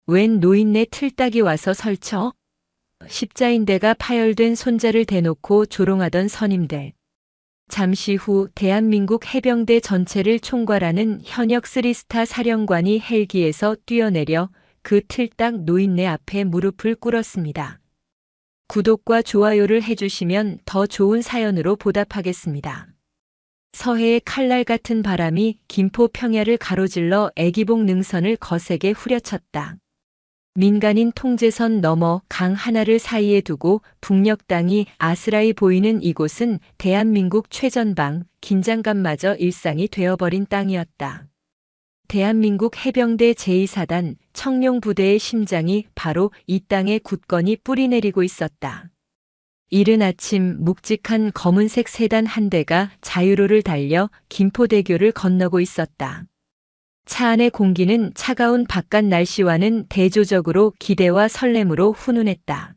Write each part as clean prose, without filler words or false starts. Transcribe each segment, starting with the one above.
웬 노인네 틀딱이 와서 설쳐? 십자인대가 파열된 손자를 대놓고 조롱하던 선임들. 잠시 후 대한민국 해병대 전체를 총괄하는 현역 3스타 사령관이 헬기에서 뛰어내려 그 틀딱 노인네 앞에 무릎을 꿇었습니다. 구독과 좋아요를 해주시면 더 좋은 사연으로 보답하겠습니다. 서해의 칼날 같은 바람이 김포 평야를 가로질러 애기봉 능선을 거세게 후려쳤다. 민간인 통제선 너머 강 하나를 사이에 두고 북녘 땅이 아스라이 보이는 이곳은 대한민국 최전방, 긴장감마저 일상이 되어버린 땅이었다. 대한민국 해병대 제2사단 청룡부대의 심장이 바로 이 땅에 굳건히 뿌리내리고 있었다. 이른 아침 묵직한 검은색 세단 한 대가 자유로를 달려 김포대교를 건너고 있었다. 차 안의 공기는 차가운 바깥 날씨와는 대조적으로 기대와 설렘으로 훈훈했다.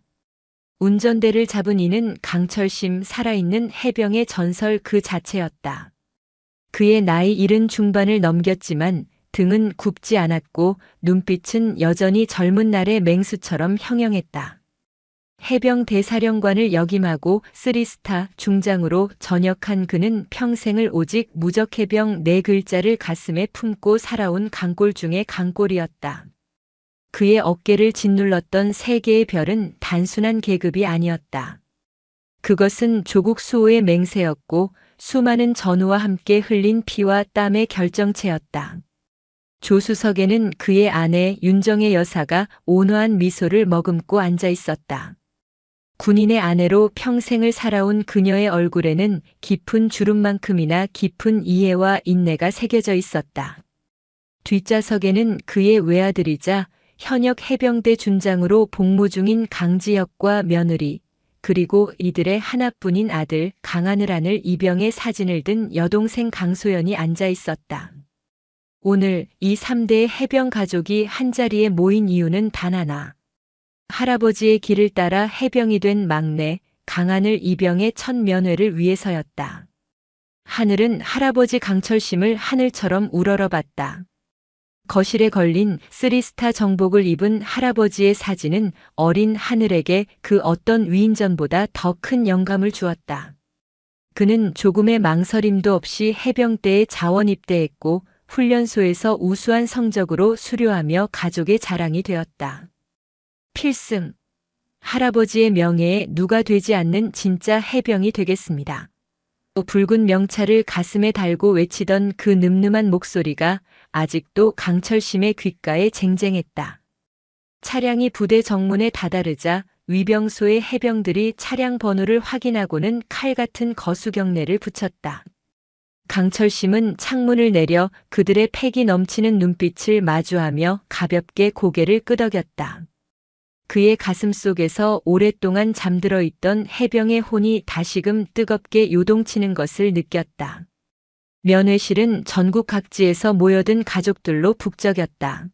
운전대를 잡은 이는 강철심 살아있는 해병의 전설 그 자체였다. 그의 나이 70 중반을 넘겼지만 등은 굽지 않았고 눈빛은 여전히 젊은 날의 맹수처럼 형형했다. 해병 대사령관을 역임하고 3스타 중장으로 전역한 그는 평생을 오직 무적해병 4글자를 가슴에 품고 살아온 강골 중의 강골이었다. 그의 어깨를 짓눌렀던 3개의 별은 단순한 계급이 아니었다. 그것은 조국 수호의 맹세였고 수많은 전우와 함께 흘린 피와 땀의 결정체였다. 조수석에는 그의 아내 윤정의 여사가 온화한 미소를 머금고 앉아 있었다. 군인의 아내로 평생을 살아온 그녀의 얼굴에는 깊은 주름만큼이나 깊은 이해와 인내가 새겨져 있었다. 뒷좌석에는 그의 외아들이자 현역 해병대 준장으로 복무 중인 강지혁과 며느리, 그리고 이들의 하나뿐인 아들 강하늘하늘 이병의 사진을 든 여동생 강소연이 앉아 있었다. 오늘 이 3대의 해병 가족이 한자리에 모인 이유는 단 하나. 할아버지의 길을 따라 해병이 된 막내 강하늘 이병의 첫 면회를 위해서였다. 하늘은 할아버지 강철심을 하늘처럼 우러러봤다. 거실에 걸린 3스타 정복을 입은 할아버지의 사진은 어린 하늘에게 그 어떤 위인전보다 더 큰 영감을 주었다. 그는 조금의 망설임도 없이 해병대에 자원 입대했고 훈련소에서 우수한 성적으로 수료하며 가족의 자랑이 되었다. 필승. 할아버지의 명예에 누가 되지 않는 진짜 해병이 되겠습니다. 붉은 명찰을 가슴에 달고 외치던 그 늠름한 목소리가 아직도 강철심의 귓가에 쟁쟁했다. 차량이 부대 정문에 다다르자 위병소의 해병들이 차량 번호를 확인하고는 칼 같은 거수경례를 붙였다. 강철심은 창문을 내려 그들의 패기 넘치는 눈빛을 마주하며 가볍게 고개를 끄덕였다. 그의 가슴 속에서 오랫동안 잠들어 있던 해병의 혼이 다시금 뜨겁게 요동치는 것을 느꼈다. 면회실은 전국 각지에서 모여든 가족들로 북적였다.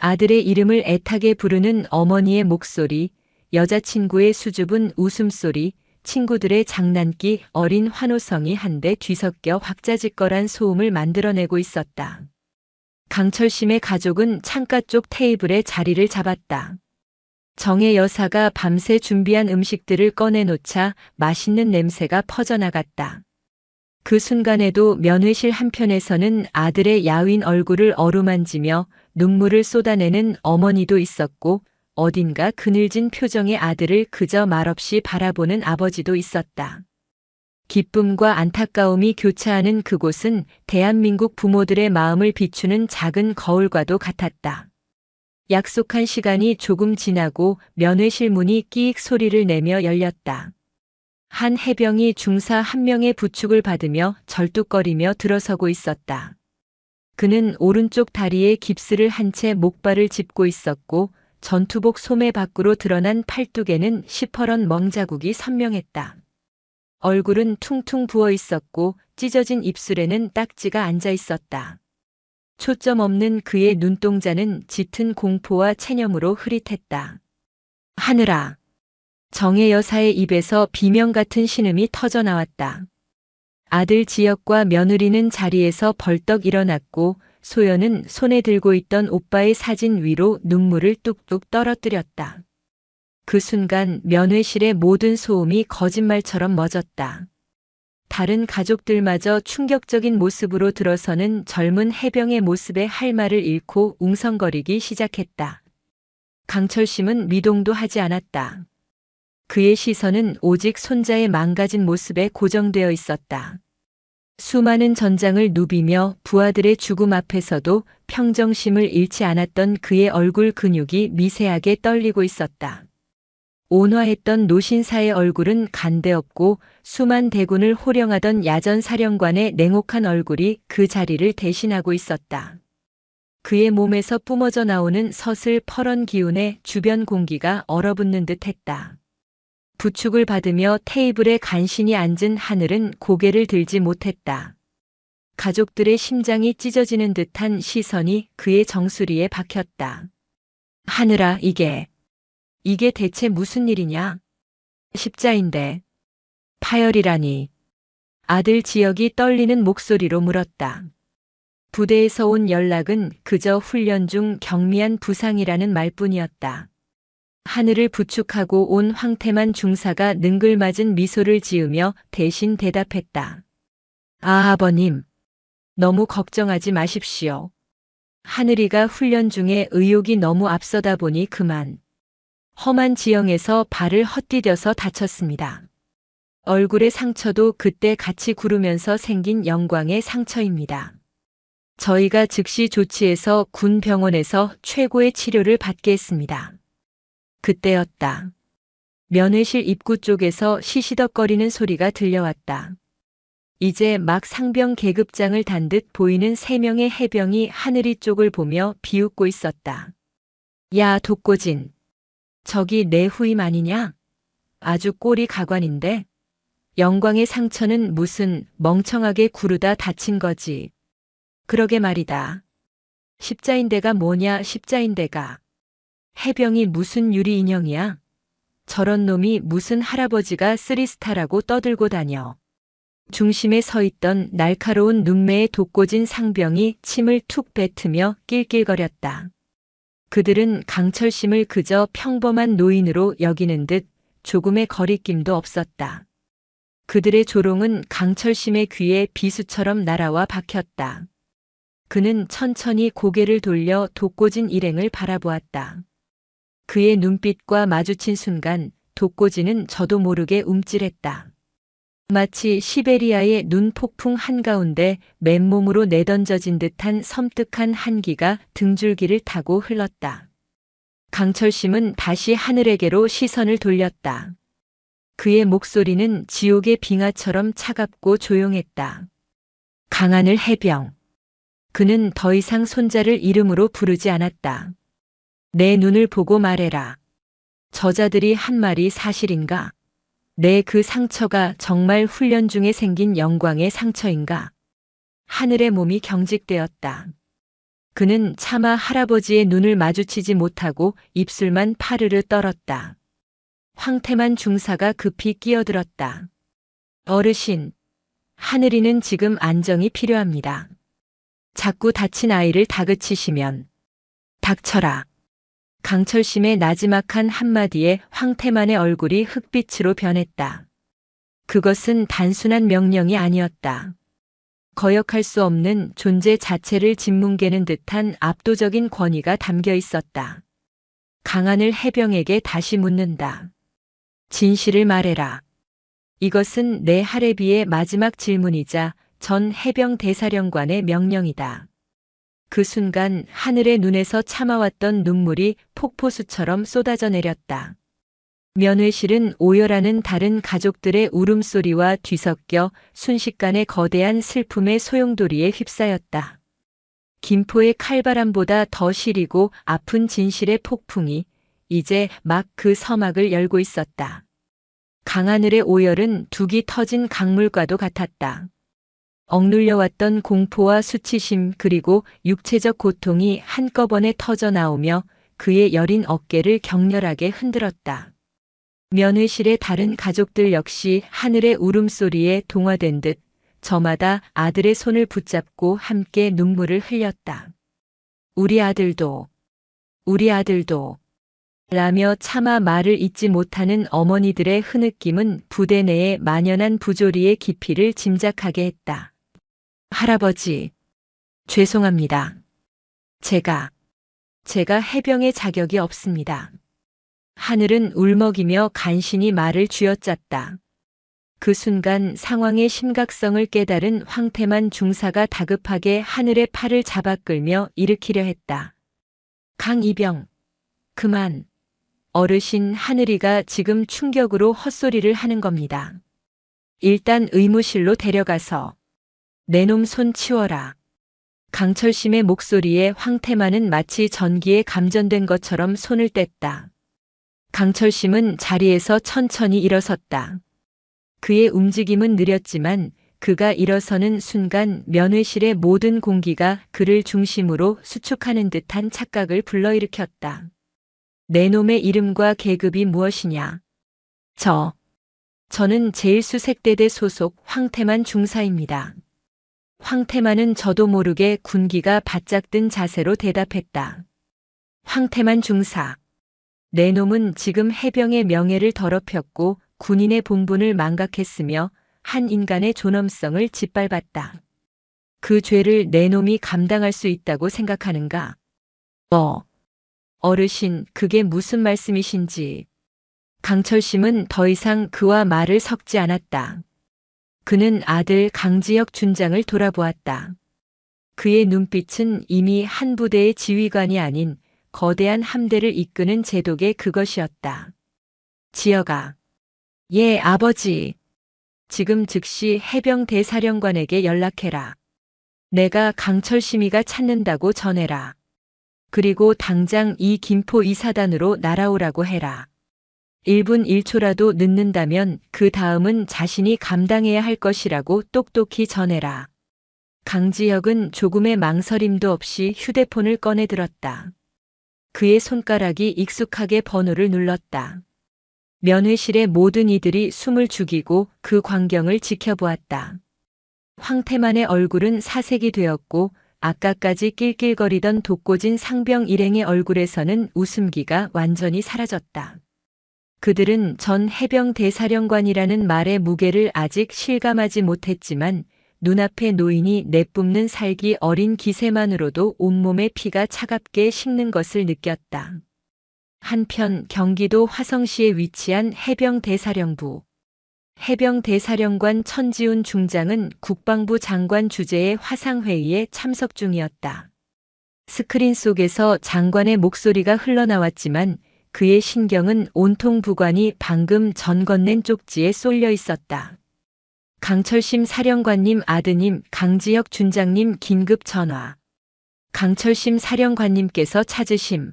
아들의 이름을 애타게 부르는 어머니의 목소리, 여자친구의 수줍은 웃음소리, 친구들의 장난기, 어린 환호성이 한데 뒤섞여 확자지껄한 소음을 만들어내고 있었다. 강철심의 가족은 창가 쪽 테이블에 자리를 잡았다. 정의 여사가 밤새 준비한 음식들을 꺼내놓자 맛있는 냄새가 퍼져나갔다. 그 순간에도 면회실 한편에서는 아들의 야윈 얼굴을 어루만지며 눈물을 쏟아내는 어머니도 있었고 어딘가 그늘진 표정의 아들을 그저 말없이 바라보는 아버지도 있었다. 기쁨과 안타까움이 교차하는 그곳은 대한민국 부모들의 마음을 비추는 작은 거울과도 같았다. 약속한 시간이 조금 지나고 면회실 문이 끼익 소리를 내며 열렸다. 한 해병이 중사 한 명의 부축을 받으며 절뚝거리며 들어서고 있었다. 그는 오른쪽 다리에 깁스를 한 채 목발을 짚고 있었고 전투복 소매 밖으로 드러난 팔뚝에는 시퍼런 멍자국이 선명했다. 얼굴은 퉁퉁 부어 있었고 찢어진 입술에는 딱지가 앉아 있었다. 초점 없는 그의 눈동자는 짙은 공포와 체념으로 흐릿했다. 하늘아. 정의 여사의 입에서 비명 같은 신음이 터져 나왔다. 아들 지혁과 며느리는 자리에서 벌떡 일어났고 소연은 손에 들고 있던 오빠의 사진 위로 눈물을 뚝뚝 떨어뜨렸다. 그 순간 면회실의 모든 소음이 거짓말처럼 멎었다. 다른 가족들마저 충격적인 모습으로 들어서는 젊은 해병의 모습에 할 말을 잃고 웅성거리기 시작했다. 강철심은 미동도 하지 않았다. 그의 시선은 오직 손자의 망가진 모습에 고정되어 있었다. 수많은 전장을 누비며 부하들의 죽음 앞에서도 평정심을 잃지 않았던 그의 얼굴 근육이 미세하게 떨리고 있었다. 온화했던 노신사의 얼굴은 간대없고 수만 대군을 호령하던 야전 사령관의 냉혹한 얼굴이 그 자리를 대신하고 있었다. 그의 몸에서 뿜어져 나오는 서슬 퍼런 기운에 주변 공기가 얼어붙는 듯했다. 부축을 받으며 테이블에 간신히 앉은 하늘은 고개를 들지 못했다. 가족들의 심장이 찢어지는 듯한 시선이 그의 정수리에 박혔다. 하늘아, 이게 대체 무슨 일이냐? 십자인데. 파열이라니. 아들 지혁이 떨리는 목소리로 물었다. 부대에서 온 연락은 그저 훈련 중 경미한 부상이라는 말뿐이었다. 하늘을 부축하고 온 황태만 중사가 능글맞은 미소를 지으며 대신 대답했다. 아, 아버님. 너무 걱정하지 마십시오. 하늘이가 훈련 중에 의욕이 너무 앞서다 보니 그만. 험한 지형에서 발을 헛디뎌서 다쳤습니다. 얼굴의 상처도 그때 같이 구르면서 생긴 영광의 상처입니다. 저희가 즉시 조치해서 군 병원에서 최고의 치료를 받게 했습니다. 그때였다. 면회실 입구 쪽에서 시시덕거리는 소리가 들려왔다. 이제 막 상병 계급장을 단 듯 보이는 3명의 해병이 하늘이 쪽을 보며 비웃고 있었다. 야, 독고진. 저기 내 후임 아니냐? 아주 꼴이 가관인데? 영광의 상처는 무슨 멍청하게 구르다 다친 거지. 그러게 말이다. 십자인대가 뭐냐, 십자인대가. 해병이 무슨 유리 인형이야? 저런 놈이 무슨 할아버지가 쓰리스타라고 떠들고 다녀. 중심에 서 있던 날카로운 눈매의 독고진 상병이 침을 툭 뱉으며 낄낄거렸다. 그들은 강철심을 그저 평범한 노인으로 여기는 듯 조금의 거리낌도 없었다. 그들의 조롱은 강철심의 귀에 비수처럼 날아와 박혔다. 그는 천천히 고개를 돌려 독고진 일행을 바라보았다. 그의 눈빛과 마주친 순간 독고진은 저도 모르게 움찔했다. 마치 시베리아의 눈 폭풍 한가운데 맨몸으로 내던져진 듯한 섬뜩한 한기가 등줄기를 타고 흘렀다. 강철심은 다시 하늘에게로 시선을 돌렸다. 그의 목소리는 지옥의 빙하처럼 차갑고 조용했다. 강하늘 해병. 그는 더 이상 손자를 이름으로 부르지 않았다. 내 눈을 보고 말해라. 저자들이 한 말이 사실인가? 내 그 상처가 정말 훈련 중에 생긴 영광의 상처인가? 하늘의 몸이 경직되었다. 그는 차마 할아버지의 눈을 마주치지 못하고 입술만 파르르 떨었다. 황태만 중사가 급히 끼어들었다. 어르신, 하늘이는 지금 안정이 필요합니다. 자꾸 다친 아이를 다그치시면. 닥쳐라. 강철심의 나지막한 한마디에 황태만의 얼굴이 흑빛으로 변했다. 그것은 단순한 명령이 아니었다. 거역할 수 없는 존재 자체를 짓뭉개는 듯한 압도적인 권위가 담겨 있었다. 강하늘 해병에게 다시 묻는다. 진실을 말해라. 이것은 내 할애비의 마지막 질문이자 전 해병 대사령관의 명령이다. 그 순간 하늘의 눈에서 참아왔던 눈물이 폭포수처럼 쏟아져 내렸다. 면회실은 오열하는 다른 가족들의 울음소리와 뒤섞여 순식간에 거대한 슬픔의 소용돌이에 휩싸였다. 김포의 칼바람보다 더 시리고 아픈 진실의 폭풍이 이제 막 그 서막을 열고 있었다. 강하늘의 오열은 둑이 터진 강물과도 같았다. 억눌려왔던 공포와 수치심 그리고 육체적 고통이 한꺼번에 터져 나오며 그의 여린 어깨를 격렬하게 흔들었다. 면회실의 다른 가족들 역시 하늘의 울음소리에 동화된 듯 저마다 아들의 손을 붙잡고 함께 눈물을 흘렸다. 우리 아들도, 우리 아들도, 라며 차마 말을 잇지 못하는 어머니들의 흐느낌은 부대 내의 만연한 부조리의 깊이를 짐작하게 했다. 할아버지, 죄송합니다. 제가 해병의 자격이 없습니다. 하늘은 울먹이며 간신히 말을 쥐어짰다. 그 순간 상황의 심각성을 깨달은 황태만 중사가 다급하게 하늘의 팔을 잡아 끌며 일으키려 했다. 강이병, 그만. 어르신, 하늘이가 지금 충격으로 헛소리를 하는 겁니다. 일단 의무실로 데려가서 내 놈 손 치워라. 강철심의 목소리에 황태만은 마치 전기에 감전된 것처럼 손을 뗐다. 강철심은 자리에서 천천히 일어섰다. 그의 움직임은 느렸지만 그가 일어서는 순간 면회실의 모든 공기가 그를 중심으로 수축하는 듯한 착각을 불러일으켰다. 내 놈의 이름과 계급이 무엇이냐? 저는 제1수색대대 소속 황태만 중사입니다. 황태만은 저도 모르게 군기가 바짝 든 자세로 대답했다. 황태만 중사. 내 놈은 지금 해병의 명예를 더럽혔고 군인의 본분을 망각했으며 한 인간의 존엄성을 짓밟았다. 그 죄를 내 놈이 감당할 수 있다고 생각하는가? 어르신, 그게 무슨 말씀이신지. 강철심은 더 이상 그와 말을 섞지 않았다. 그는 아들 강지혁 준장을 돌아보았다. 그의 눈빛은 이미 한 부대의 지휘관이 아닌 거대한 함대를 이끄는 제독의 그것이었다. 지혁아. 예, 아버지. 지금 즉시 해병 대사령관에게 연락해라. 내가 강철심이가 찾는다고 전해라. 그리고 당장 이 김포 이사단으로 날아오라고 해라. 1분 1초라도 늦는다면 그 다음은 자신이 감당해야 할 것이라고 똑똑히 전해라. 강지혁은 조금의 망설임도 없이 휴대폰을 꺼내 들었다. 그의 손가락이 익숙하게 번호를 눌렀다. 면회실의 모든 이들이 숨을 죽이고 그 광경을 지켜보았다. 황태만의 얼굴은 사색이 되었고 아까까지 낄낄거리던 독고진 상병 일행의 얼굴에서는 웃음기가 완전히 사라졌다. 그들은 전 해병 대사령관이라는 말의 무게를 아직 실감하지 못했지만 눈앞의 노인이 내뿜는 살기 어린 기세만으로도 온몸의 피가 차갑게 식는 것을 느꼈다. 한편 경기도 화성시에 위치한 해병 대사령부. 해병 대사령관 천지훈 중장은 국방부 장관 주재의 화상회의에 참석 중이었다. 스크린 속에서 장관의 목소리가 흘러나왔지만 그의 신경은 온통 부관이 방금 전 건넨 쪽지에 쏠려 있었다. 강철심 사령관님 아드님 강지혁 준장님 긴급 전화. 강철심 사령관님께서 찾으심.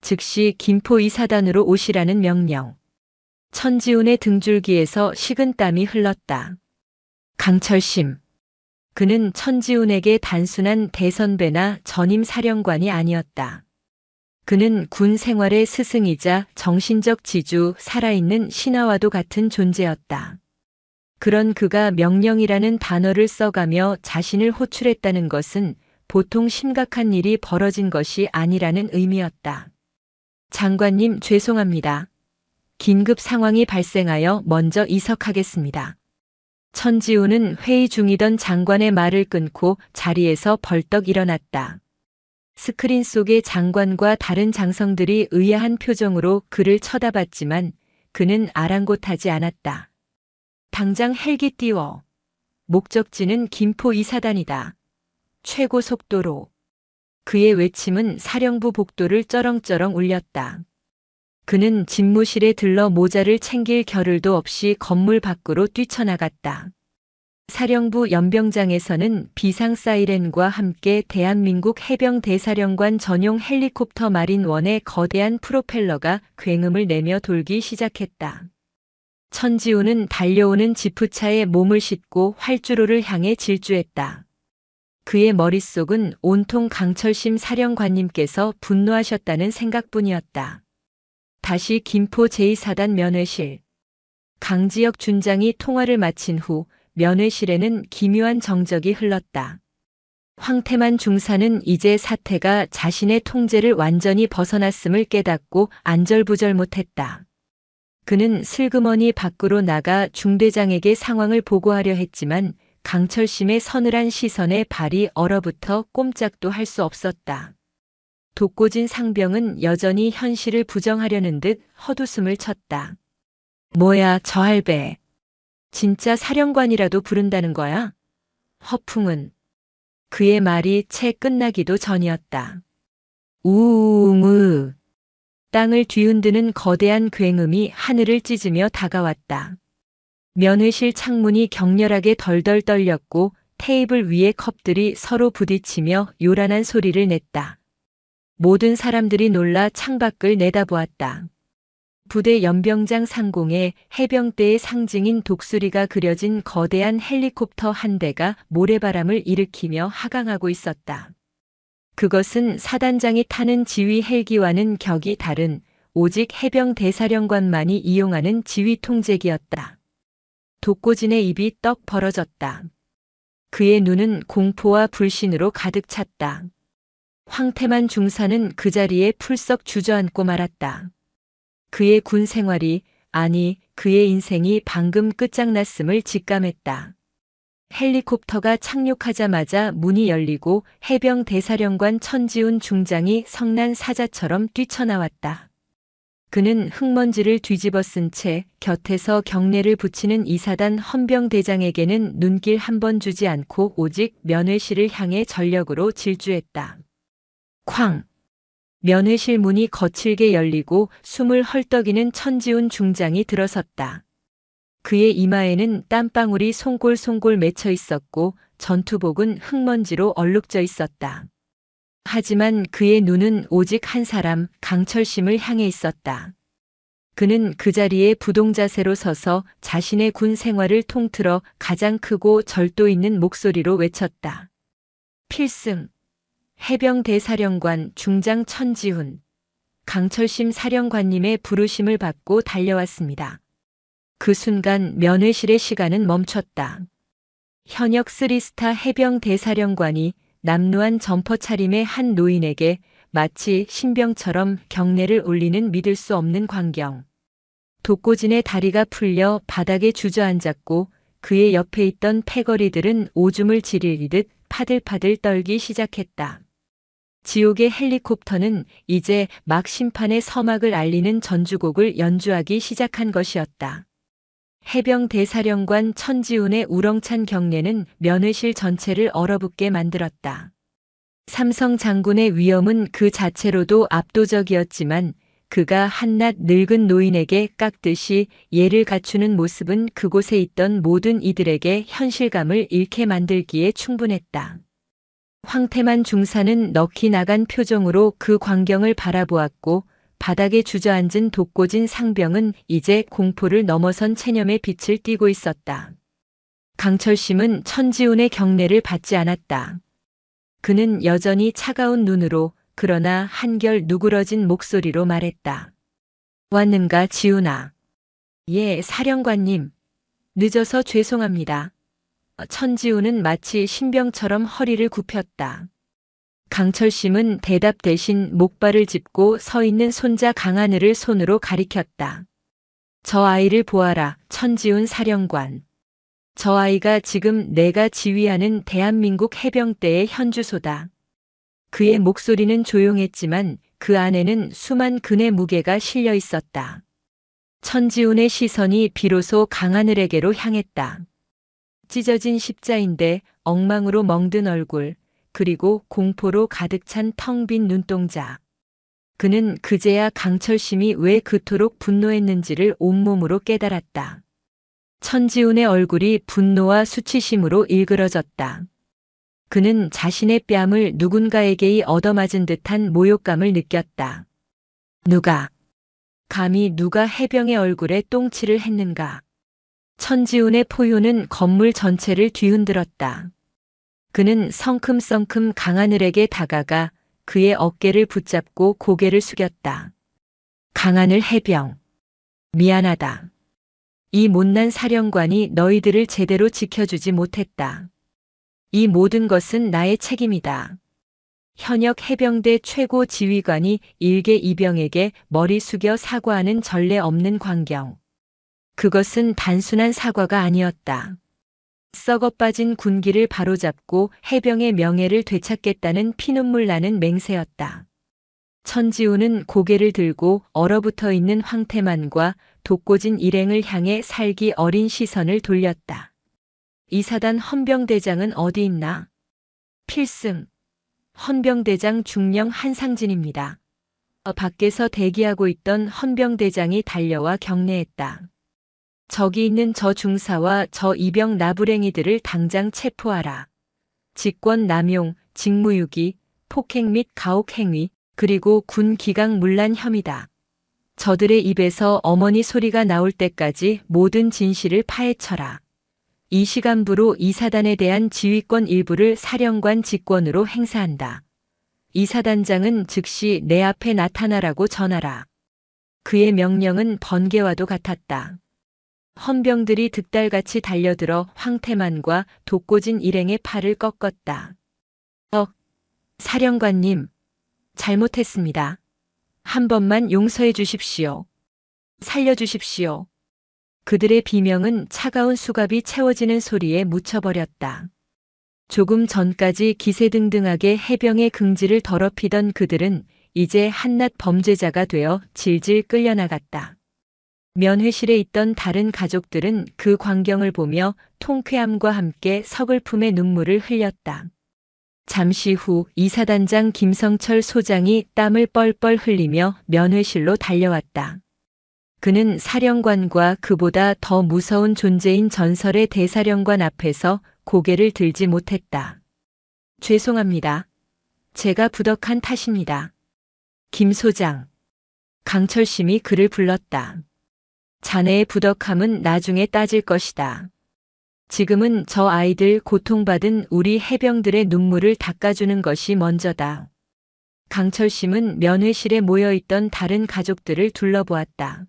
즉시 김포 이사단으로 오시라는 명령. 천지훈의 등줄기에서 식은땀이 흘렀다. 강철심. 그는 천지훈에게 단순한 대선배나 전임 사령관이 아니었다. 그는 군 생활의 스승이자 정신적 지주, 살아있는 신하와도 같은 존재였다. 그런 그가 명령이라는 단어를 써가며 자신을 호출했다는 것은 보통 심각한 일이 벌어진 것이 아니라는 의미였다. 장관님, 죄송합니다. 긴급 상황이 발생하여 먼저 이석하겠습니다. 천지훈은 회의 중이던 장관의 말을 끊고 자리에서 벌떡 일어났다. 스크린 속의 장관과 다른 장성들이 의아한 표정으로 그를 쳐다봤지만 그는 아랑곳하지 않았다. 당장 헬기 띄워. 목적지는 김포 이사단이다. 최고 속도로. 그의 외침은 사령부 복도를 쩌렁쩌렁 울렸다. 그는 집무실에 들러 모자를 챙길 겨를도 없이 건물 밖으로 뛰쳐나갔다. 사령부 연병장에서는 비상 사이렌과 함께 대한민국 해병 대사령관 전용 헬리콥터 마린1의 거대한 프로펠러가 굉음을 내며 돌기 시작했다. 천지훈은 달려오는 지프차에 몸을 싣고 활주로를 향해 질주했다. 그의 머릿속은 온통 강철심 사령관님께서 분노하셨다는 생각뿐이었다. 다시 김포 제2사단 면회실. 강지혁 준장이 통화를 마친 후 면회실에는 기묘한 정적이 흘렀다. 황태만 중사는 이제 사태가 자신의 통제를 완전히 벗어났음을 깨닫고 안절부절 못했다. 그는 슬그머니 밖으로 나가 중대장에게 상황을 보고하려 했지만 강철심의 서늘한 시선에 발이 얼어붙어 꼼짝도 할 수 없었다. 독고진 상병은 여전히 현실을 부정하려는 듯 헛웃음을 쳤다. 뭐야, 저 할배. 진짜 사령관이라도 부른다는 거야? 허풍은. 그의 말이 채 끝나기도 전이었다. 우웅으. 땅을 뒤흔드는 거대한 굉음이 하늘을 찢으며 다가왔다. 면회실 창문이 격렬하게 덜덜 떨렸고 테이블 위의 컵들이 서로 부딪히며 요란한 소리를 냈다. 모든 사람들이 놀라 창밖을 내다보았다. 부대 연병장 상공에 해병대의 상징인 독수리가 그려진 거대한 헬리콥터 한 대가 모래바람을 일으키며 하강하고 있었다. 그것은 사단장이 타는 지휘 헬기와는 격이 다른 오직 해병 대사령관만이 이용하는 지휘 통제기였다. 독고진의 입이 떡 벌어졌다. 그의 눈은 공포와 불신으로 가득 찼다. 황태만 중사는 그 자리에 풀썩 주저앉고 말았다. 그의 군 생활이, 아니 그의 인생이 방금 끝장났음을 직감했다. 헬리콥터가 착륙하자마자 문이 열리고 해병 대사령관 천지훈 중장이 성난 사자처럼 뛰쳐나왔다. 그는 흙먼지를 뒤집어 쓴 채 곁에서 경례를 붙이는 이사단 헌병대장에게는 눈길 한 번 주지 않고 오직 면회실을 향해 전력으로 질주했다. 쾅! 면회실 문이 거칠게 열리고 숨을 헐떡이는 천지훈 중장이 들어섰다. 그의 이마에는 땀방울이 송골송골 맺혀 있었고 전투복은 흙먼지로 얼룩져 있었다. 하지만 그의 눈은 오직 한 사람, 강철심을 향해 있었다. 그는 그 자리에 부동자세로 서서 자신의 군 생활을 통틀어 가장 크고 절도 있는 목소리로 외쳤다. 필승! 해병대사령관 중장 천지훈, 강철심 사령관님의 부르심을 받고 달려왔습니다. 그 순간 면회실의 시간은 멈췄다. 현역 3스타 해병대사령관이 남루한 점퍼 차림의 한 노인에게 마치 신병처럼 경례를 올리는 믿을 수 없는 광경. 독고진의 다리가 풀려 바닥에 주저앉았고 그의 옆에 있던 패거리들은 오줌을 지리듯 파들파들 떨기 시작했다. 지옥의 헬리콥터는 이제 막 심판의 서막을 알리는 전주곡을 연주하기 시작한 것이었다. 해병 대사령관 천지훈의 우렁찬 경례는 면회실 전체를 얼어붙게 만들었다. 삼성 장군의 위엄은 그 자체로도 압도적이었지만 그가 한낱 늙은 노인에게 깎듯이 예를 갖추는 모습은 그곳에 있던 모든 이들에게 현실감을 잃게 만들기에 충분했다. 황태만 중사는 넋이 나간 표정으로 그 광경을 바라보았고 바닥에 주저앉은 독고진 상병은 이제 공포를 넘어선 체념의 빛을 띠고 있었다. 강철심은 천지훈의 경례를 받지 않았다. 그는 여전히 차가운 눈으로 그러나 한결 누그러진 목소리로 말했다. 왔는가 지훈아. 예, 사령관님. 늦어서 죄송합니다. 천지훈은 마치 신병처럼 허리를 굽혔다. 강철심은 대답 대신 목발을 짚고 서 있는 손자 강하늘을 손으로 가리켰다. 저 아이를 보아라, 천지훈 사령관. 저 아이가 지금 내가 지휘하는 대한민국 해병대의 현주소다. 그의 목소리는 조용했지만 그 안에는 수만 근의 무게가 실려 있었다. 천지훈의 시선이 비로소 강하늘에게로 향했다. 찢어진 십자인대, 엉망으로 멍든 얼굴, 그리고 공포로 가득 찬 텅 빈 눈동자. 그는 그제야 강철심이 왜 그토록 분노했는지를 온몸으로 깨달았다. 천지훈의 얼굴이 분노와 수치심으로 일그러졌다. 그는 자신의 뺨을 누군가에게 얻어맞은 듯한 모욕감을 느꼈다. 감히 누가 해병의 얼굴에 똥칠을 했는가. 천지훈의 포효는 건물 전체를 뒤흔들었다. 그는 성큼성큼 강하늘에게 다가가 그의 어깨를 붙잡고 고개를 숙였다. 강하늘 해병. 미안하다. 이 못난 사령관이 너희들을 제대로 지켜주지 못했다. 이 모든 것은 나의 책임이다. 현역 해병대 최고 지휘관이 일개 이병에게 머리 숙여 사과하는 전례 없는 광경. 그것은 단순한 사과가 아니었다. 썩어 빠진 군기를 바로잡고 해병의 명예를 되찾겠다는 피눈물 나는 맹세였다. 천지우는 고개를 들고 얼어붙어 있는 황태만과 독고진 일행을 향해 살기 어린 시선을 돌렸다. 이사단 헌병대장은 어디 있나? 필승. 헌병대장 중령 한상진입니다. 밖에서 대기하고 있던 헌병대장이 달려와 격려했다. 저기 있는 저 중사와 저 이병 나부랭이들을 당장 체포하라. 직권 남용, 직무유기, 폭행 및 가혹행위, 그리고 군 기강 문란 혐의다. 저들의 입에서 어머니 소리가 나올 때까지 모든 진실을 파헤쳐라. 이 시간부로 이 사단에 대한 지휘권 일부를 사령관 직권으로 행사한다. 이 사단장은 즉시 내 앞에 나타나라고 전하라. 그의 명령은 번개와도 같았다. 헌병들이 득달같이 달려들어 황태만과 독고진 일행의 팔을 꺾었다. 사령관님, 잘못했습니다. 한 번만 용서해 주십시오. 살려주십시오. 그들의 비명은 차가운 수갑이 채워지는 소리에 묻혀버렸다. 조금 전까지 기세등등하게 해병의 긍지를 더럽히던 그들은 이제 한낱 범죄자가 되어 질질 끌려나갔다. 면회실에 있던 다른 가족들은 그 광경을 보며 통쾌함과 함께 서글픔의 눈물을 흘렸다. 잠시 후 이사단장 김성철 소장이 땀을 뻘뻘 흘리며 면회실로 달려왔다. 그는 사령관과 그보다 더 무서운 존재인 전설의 대사령관 앞에서 고개를 들지 못했다. 죄송합니다. 제가 부덕한 탓입니다. 김 소장. 강철심이 그를 불렀다. 자네의 부덕함은 나중에 따질 것이다. 지금은 저 아이들 고통받은 우리 해병들의 눈물을 닦아주는 것이 먼저다. 강철심은 면회실에 모여있던 다른 가족들을 둘러보았다.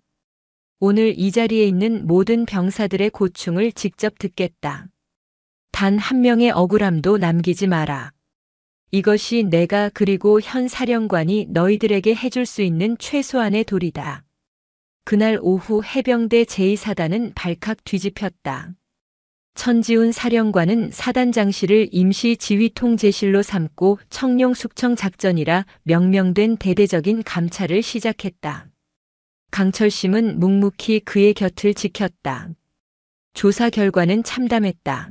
오늘 이 자리에 있는 모든 병사들의 고충을 직접 듣겠다. 단 한 명의 억울함도 남기지 마라. 이것이 내가 그리고 현 사령관이 너희들에게 해줄 수 있는 최소한의 도리다. 그날 오후 해병대 제2사단은 발칵 뒤집혔다. 천지훈 사령관은 사단장실을 임시 지휘통제실로 삼고 청룡 숙청 작전이라 명명된 대대적인 감찰을 시작했다. 강철심은 묵묵히 그의 곁을 지켰다. 조사 결과는 참담했다.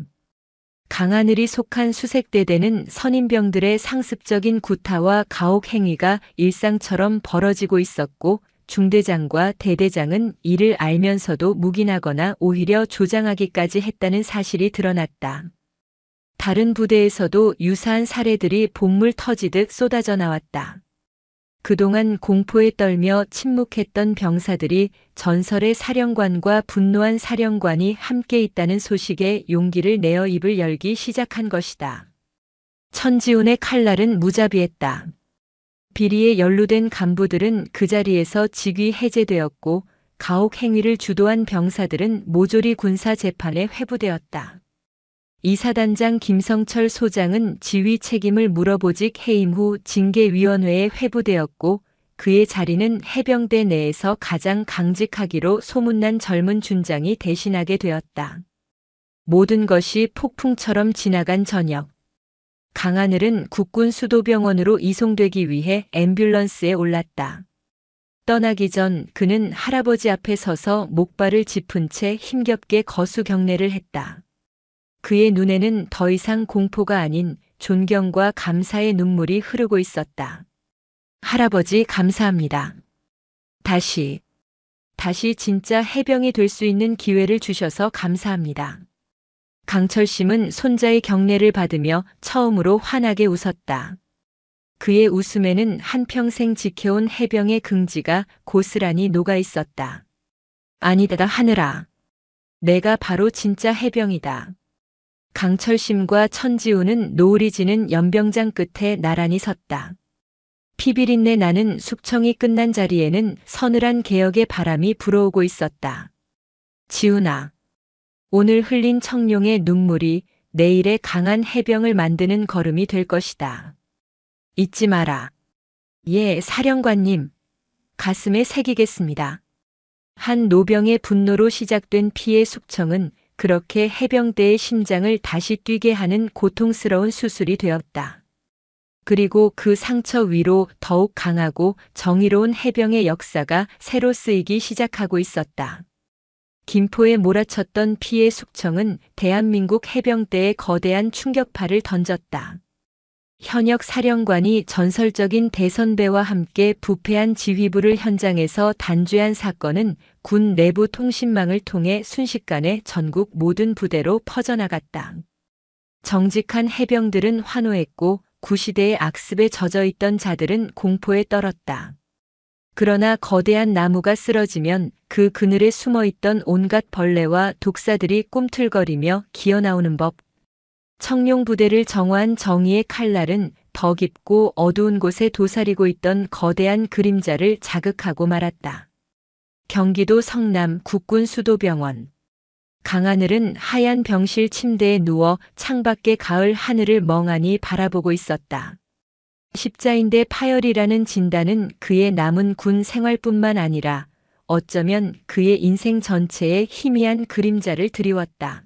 강하늘이 속한 수색대대는 선임병들의 상습적인 구타와 가혹 행위가 일상처럼 벌어지고 있었고 중대장과 대대장은 이를 알면서도 묵인하거나 오히려 조장하기까지 했다는 사실이 드러났다. 다른 부대에서도 유사한 사례들이 본물 터지듯 쏟아져 나왔다. 그동안 공포에 떨며 침묵했던 병사들이 전설의 사령관과 분노한 사령관이 함께 있다는 소식에 용기를 내어 입을 열기 시작한 것이다. 천지훈의 칼날은 무자비했다. 비리에 연루된 간부들은 그 자리에서 직위 해제되었고 가혹 행위를 주도한 병사들은 모조리 군사 재판에 회부되었다. 이사단장 김성철 소장은 지휘 책임을 물어보직 해임 후 징계위원회에 회부되었고 그의 자리는 해병대 내에서 가장 강직하기로 소문난 젊은 준장이 대신하게 되었다. 모든 것이 폭풍처럼 지나간 저녁. 강하늘은 국군 수도병원으로 이송되기 위해 앰뷸런스에 올랐다. 떠나기 전 그는 할아버지 앞에 서서 목발을 짚은 채 힘겹게 거수 경례를 했다. 그의 눈에는 더 이상 공포가 아닌 존경과 감사의 눈물이 흐르고 있었다. 할아버지 감사합니다. 다시 진짜 해병이 될 수 있는 기회를 주셔서 감사합니다. 강철심은 손자의 경례를 받으며 처음으로 환하게 웃었다. 그의 웃음에는 한평생 지켜온 해병의 긍지가 고스란히 녹아 있었다. 아니다 하늘아. 내가 바로 진짜 해병이다. 강철심과 천지우는 노을이 지는 연병장 끝에 나란히 섰다. 피비린내 나는 숙청이 끝난 자리에는 서늘한 개혁의 바람이 불어오고 있었다. 지훈아, 오늘 흘린 청룡의 눈물이 내일의 강한 해병을 만드는 걸음이 될 것이다. 잊지 마라. 예, 사령관님. 가슴에 새기겠습니다. 한 노병의 분노로 시작된 피해 숙청은 그렇게 해병대의 심장을 다시 뛰게 하는 고통스러운 수술이 되었다. 그리고 그 상처 위로 더욱 강하고 정의로운 해병의 역사가 새로 쓰이기 시작하고 있었다. 김포에 몰아쳤던 피해 숙청은 대한민국 해병대에 거대한 충격파를 던졌다. 현역 사령관이 전설적인 대선배와 함께 부패한 지휘부를 현장에서 단죄한 사건은 군 내부 통신망을 통해 순식간에 전국 모든 부대로 퍼져나갔다. 정직한 해병들은 환호했고 구시대의 악습에 젖어 있던 자들은 공포에 떨었다. 그러나 거대한 나무가 쓰러지면 그 그늘에 숨어있던 온갖 벌레와 독사들이 꿈틀거리며 기어나오는 법. 청룡 부대를 정화한 정의의 칼날은 더 깊고 어두운 곳에 도사리고 있던 거대한 그림자를 자극하고 말았다. 경기도 성남 국군수도병원. 강하늘은 하얀 병실 침대에 누워 창밖의 가을 하늘을 멍하니 바라보고 있었다. 십자인대 파열이라는 진단은 그의 남은 군 생활뿐만 아니라 어쩌면 그의 인생 전체에 희미한 그림자를 드리웠다.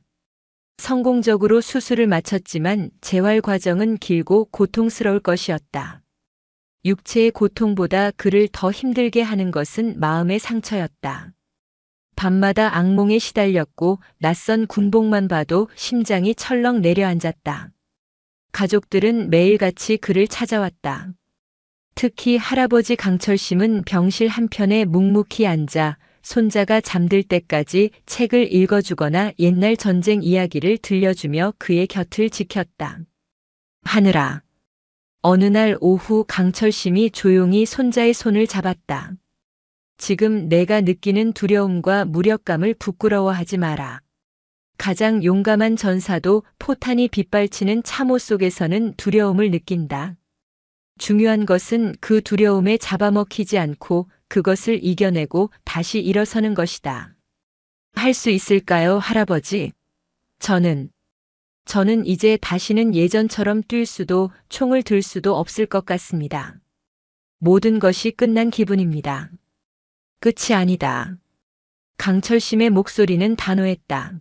성공적으로 수술을 마쳤지만 재활 과정은 길고 고통스러울 것이었다. 육체의 고통보다 그를 더 힘들게 하는 것은 마음의 상처였다. 밤마다 악몽에 시달렸고 낯선 군복만 봐도 심장이 철렁 내려앉았다. 가족들은 매일같이 그를 찾아왔다. 특히 할아버지 강철심은 병실 한편에 묵묵히 앉아 손자가 잠들 때까지 책을 읽어주거나 옛날 전쟁 이야기를 들려주며 그의 곁을 지켰다. 하늘아. 어느 날 오후 강철심이 조용히 손자의 손을 잡았다. 지금 내가 느끼는 두려움과 무력감을 부끄러워하지 마라. 가장 용감한 전사도 포탄이 빗발치는 참호 속에서는 두려움을 느낀다. 중요한 것은 그 두려움에 잡아먹히지 않고 그것을 이겨내고 다시 일어서는 것이다. 할 수 있을까요, 할아버지? 저는 이제 다시는 예전처럼 뛸 수도 총을 들 수도 없을 것 같습니다. 모든 것이 끝난 기분입니다. 끝이 아니다. 강철심의 목소리는 단호했다.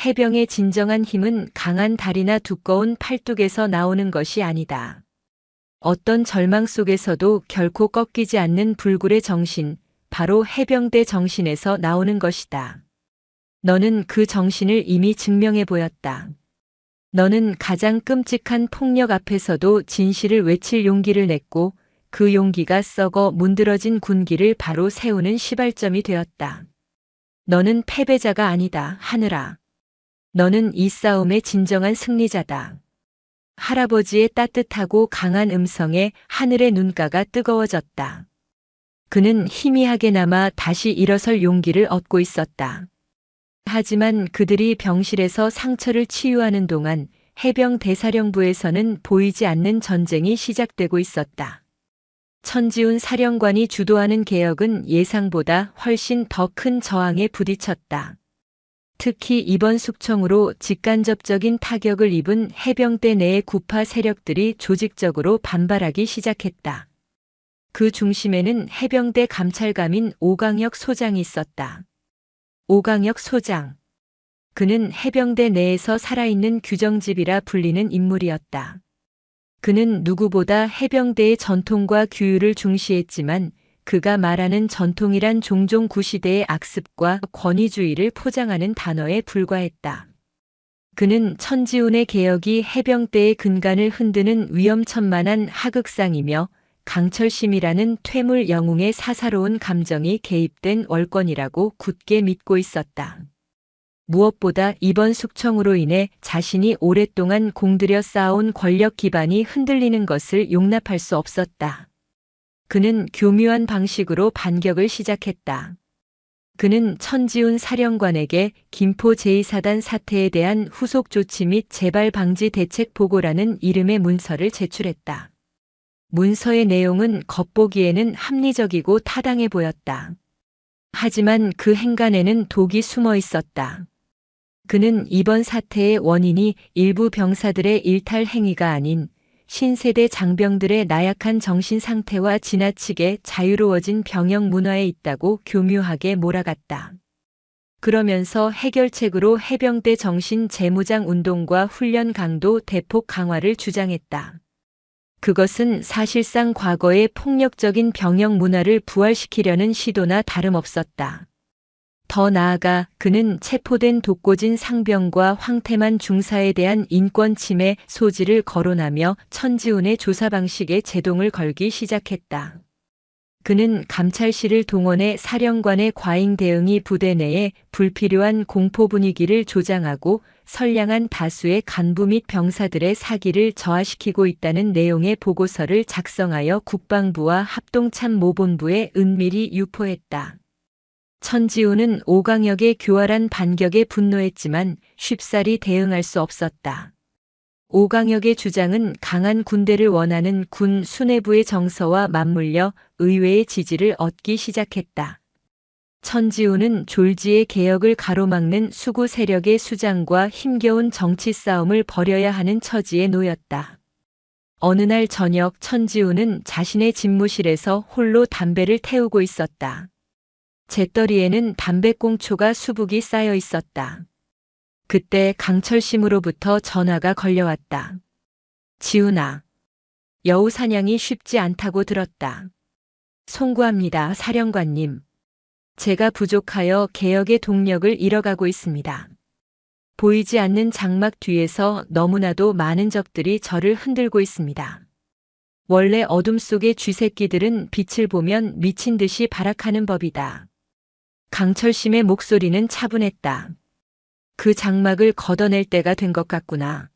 해병의 진정한 힘은 강한 다리나 두꺼운 팔뚝에서 나오는 것이 아니다. 어떤 절망 속에서도 결코 꺾이지 않는 불굴의 정신, 바로 해병대 정신에서 나오는 것이다. 너는 그 정신을 이미 증명해 보였다. 너는 가장 끔찍한 폭력 앞에서도 진실을 외칠 용기를 냈고 그 용기가 썩어 문드러진 군기를 바로 세우는 시발점이 되었다. 너는 패배자가 아니다, 하늘아. 너는 이 싸움의 진정한 승리자다. 할아버지의 따뜻하고 강한 음성에 하늘의 눈가가 뜨거워졌다. 그는 희미하게나마 다시 일어설 용기를 얻고 있었다. 하지만 그들이 병실에서 상처를 치유하는 동안 해병 대사령부에서는 보이지 않는 전쟁이 시작되고 있었다. 천지훈 사령관이 주도하는 개혁은 예상보다 훨씬 더 큰 저항에 부딪혔다. 특히 이번 숙청으로 직간접적인 타격을 입은 해병대 내의 구파 세력들이 조직적으로 반발하기 시작했다. 그 중심에는 해병대 감찰감인 오강혁 소장이 있었다. 오강혁 소장. 그는 해병대 내에서 살아있는 규정집이라 불리는 인물이었다. 그는 누구보다 해병대의 전통과 규율을 중시했지만 그가 말하는 전통이란 종종 구시대의 악습과 권위주의를 포장하는 단어에 불과했다. 그는 천지훈의 개혁이 해병대의 근간을 흔드는 위험천만한 하극상이며 강철심이라는 퇴물 영웅의 사사로운 감정이 개입된 월권이라고 굳게 믿고 있었다. 무엇보다 이번 숙청으로 인해 자신이 오랫동안 공들여 쌓아온 권력 기반이 흔들리는 것을 용납할 수 없었다. 그는 교묘한 방식으로 반격을 시작했다. 그는 천지훈 사령관에게 김포 제2사단 사태에 대한 후속 조치 및 재발 방지 대책 보고라는 이름의 문서를 제출했다. 문서의 내용은 겉보기에는 합리적이고 타당해 보였다. 하지만 그 행간에는 독이 숨어 있었다. 그는 이번 사태의 원인이 일부 병사들의 일탈 행위가 아닌 신세대 장병들의 나약한 정신 상태와 지나치게 자유로워진 병역 문화에 있다고 교묘하게 몰아갔다. 그러면서 해결책으로 해병대 정신 재무장 운동과 훈련 강도 대폭 강화를 주장했다. 그것은 사실상 과거의 폭력적인 병역 문화를 부활시키려는 시도나 다름없었다. 더 나아가 그는 체포된 독고진 상병과 황태만 중사에 대한 인권 침해 소지를 거론하며 천지훈의 조사 방식에 제동을 걸기 시작했다. 그는 감찰실을 동원해 사령관의 과잉 대응이 부대 내에 불필요한 공포 분위기를 조장하고 선량한 다수의 간부 및 병사들의 사기를 저하시키고 있다는 내용의 보고서를 작성하여 국방부와 합동참모본부에 은밀히 유포했다. 천지훈은 오강혁의 교활한 반격에 분노했지만 쉽사리 대응할 수 없었다. 오강혁의 주장은 강한 군대를 원하는 군 수뇌부의 정서와 맞물려 의회의 지지를 얻기 시작했다. 천지훈은 졸지의 개혁을 가로막는 수구 세력의 수장과 힘겨운 정치 싸움을 벌여야 하는 처지에 놓였다. 어느 날 저녁 천지훈은 자신의 집무실에서 홀로 담배를 태우고 있었다. 재떨이에는 담배꽁초가 수북이 쌓여 있었다. 그때 강철심으로부터 전화가 걸려왔다. 지훈아, 여우 사냥이 쉽지 않다고 들었다. 송구합니다, 사령관님. 제가 부족하여 개혁의 동력을 잃어가고 있습니다. 보이지 않는 장막 뒤에서 너무나도 많은 적들이 저를 흔들고 있습니다. 원래 어둠 속의 쥐새끼들은 빛을 보면 미친 듯이 발악하는 법이다. 강철심의 목소리는 차분했다. 그 장막을 걷어낼 때가 된 것 같구나.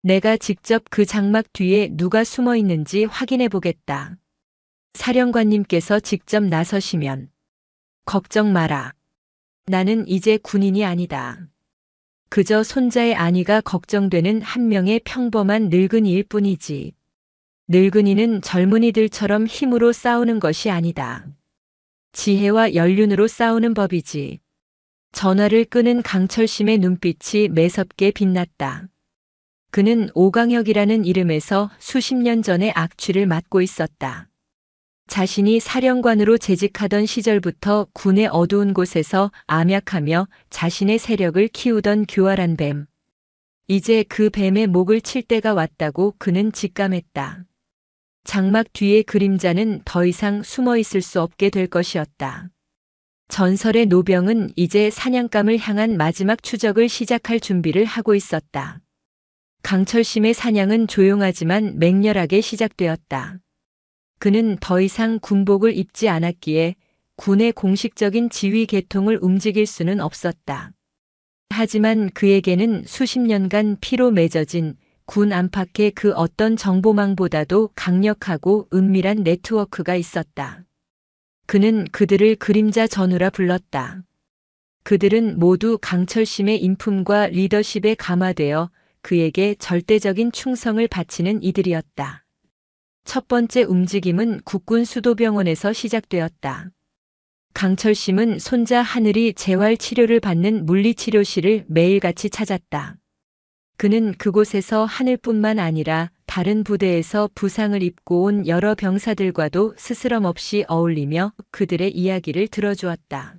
내가 직접 그 장막 뒤에 누가 숨어 있는지 확인해 보겠다. 사령관님께서 직접 나서시면. 걱정 마라. 나는 이제 군인이 아니다. 그저 손자의 안위가 걱정되는 한 명의 평범한 늙은이일 뿐이지. 늙은이는 젊은이들처럼 힘으로 싸우는 것이 아니다. 지혜와 연륜으로 싸우는 법이지. 전화를 끄는 강철심의 눈빛이 매섭게 빛났다. 그는 오강혁이라는 이름에서 수십 년 전의 악취를 맡고 있었다. 자신이 사령관으로 재직하던 시절부터 군의 어두운 곳에서 암약하며 자신의 세력을 키우던 교활한 뱀. 이제 그 뱀의 목을 칠 때가 왔다고 그는 직감했다. 장막 뒤의 그림자는 더 이상 숨어 있을 수 없게 될 것이었다. 전설의 노병은 이제 사냥감을 향한 마지막 추적을 시작할 준비를 하고 있었다. 강철심의 사냥은 조용하지만 맹렬하게 시작되었다. 그는 더 이상 군복을 입지 않았기에 군의 공식적인 지휘 계통을 움직일 수는 없었다. 하지만 그에게는 수십 년간 피로 맺어진 군 안팎의 그 어떤 정보망보다도 강력하고 은밀한 네트워크가 있었다. 그는 그들을 그림자 전우라 불렀다. 그들은 모두 강철심의 인품과 리더십에 감화되어 그에게 절대적인 충성을 바치는 이들이었다. 첫 번째 움직임은 국군 수도병원에서 시작되었다. 강철심은 손자 하늘이 재활 치료를 받는 물리치료실을 매일같이 찾았다. 그는 그곳에서 하늘뿐만 아니라 다른 부대에서 부상을 입고 온 여러 병사들과도 스스럼 없이 어울리며 그들의 이야기를 들어주었다.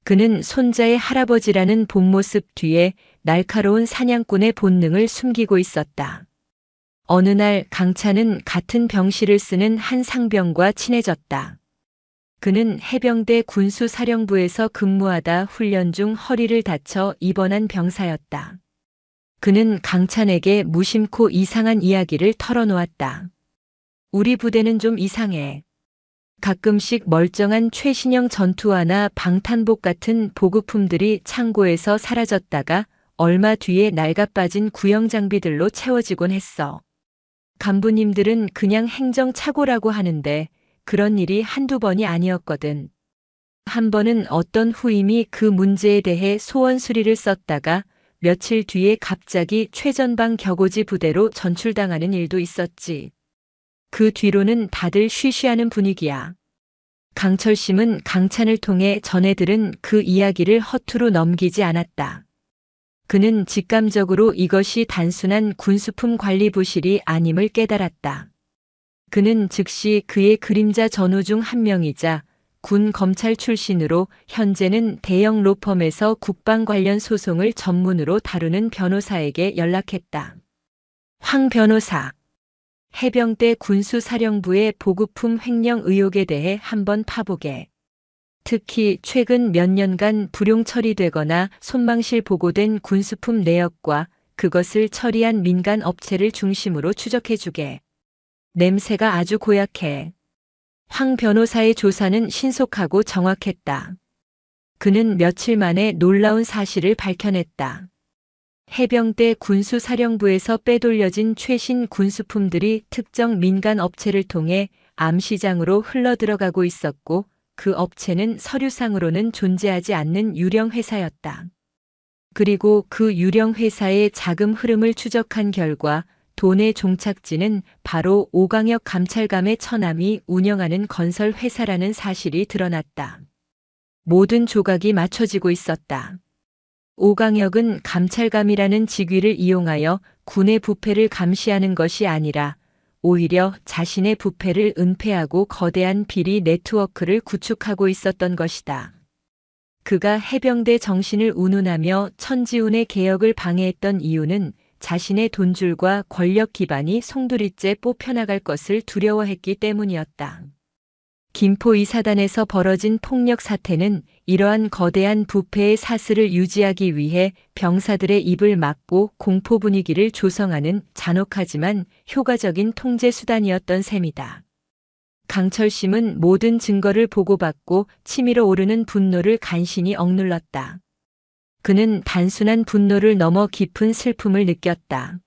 그는 손자의 할아버지라는 본 모습 뒤에 날카로운 사냥꾼의 본능을 숨기고 있었다. 어느 날 강찬은 같은 병실을 쓰는 한 상병과 친해졌다. 그는 해병대 군수사령부에서 근무하다 훈련 중 허리를 다쳐 입원한 병사였다. 그는 강찬에게 무심코 이상한 이야기를 털어놓았다. 우리 부대는 좀 이상해. 가끔씩 멀쩡한 최신형 전투화나 방탄복 같은 보급품들이 창고에서 사라졌다가 얼마 뒤에 낡아빠진 구형 장비들로 채워지곤 했어. 간부님들은 그냥 행정착오라고 하는데 그런 일이 한두 번이 아니었거든. 한 번은 어떤 후임이 그 문제에 대해 소원 수리를 썼다가 며칠 뒤에 갑자기 최전방 격오지 부대로 전출당하는 일도 있었지. 그 뒤로는 다들 쉬쉬하는 분위기야. 강철심은 강찬을 통해 전해들은 그 이야기를 허투루 넘기지 않았다. 그는 직감적으로 이것이 단순한 군수품 관리 부실이 아님을 깨달았다. 그는 즉시 그의 그림자 전우 중 한 명이자 군 검찰 출신으로 현재는 대형 로펌에서 국방 관련 소송을 전문으로 다루는 변호사에게 연락했다. 황 변호사, 해병대 군수사령부의 보급품 횡령 의혹에 대해 한번 파보게. 특히 최근 몇 년간 불용 처리되거나 손방실 보고된 군수품 내역과 그것을 처리한 민간 업체를 중심으로 추적해주게. 냄새가 아주 고약해. 황 변호사의 조사는 신속하고 정확했다. 그는 며칠 만에 놀라운 사실을 밝혀냈다. 해병대 군수사령부에서 빼돌려진 최신 군수품들이 특정 민간 업체를 통해 암시장으로 흘러들어가고 있었고, 그 업체는 서류상으로는 존재하지 않는 유령 회사였다. 그리고 그 유령 회사의 자금 흐름을 추적한 결과 돈의 종착지는 바로 오광혁 감찰감의 처남이 운영하는 건설 회사라는 사실이 드러났다. 모든 조각이 맞춰지고 있었다. 오광혁은 감찰감이라는 직위를 이용하여 군의 부패를 감시하는 것이 아니라 오히려 자신의 부패를 은폐하고 거대한 비리 네트워크를 구축하고 있었던 것이다. 그가 해병대 정신을 운운하며 천지훈의 개혁을 방해했던 이유는 자신의 돈줄과 권력 기반이 송두리째 뽑혀나갈 것을 두려워했기 때문이었다. 김포 이사단에서 벌어진 폭력 사태는 이러한 거대한 부패의 사슬을 유지하기 위해 병사들의 입을 막고 공포 분위기를 조성하는 잔혹하지만 효과적인 통제 수단이었던 셈이다. 강철심은 모든 증거를 보고받고 치밀어 오르는 분노를 간신히 억눌렀다. 그는 단순한 분노를 넘어 깊은 슬픔을 느꼈다.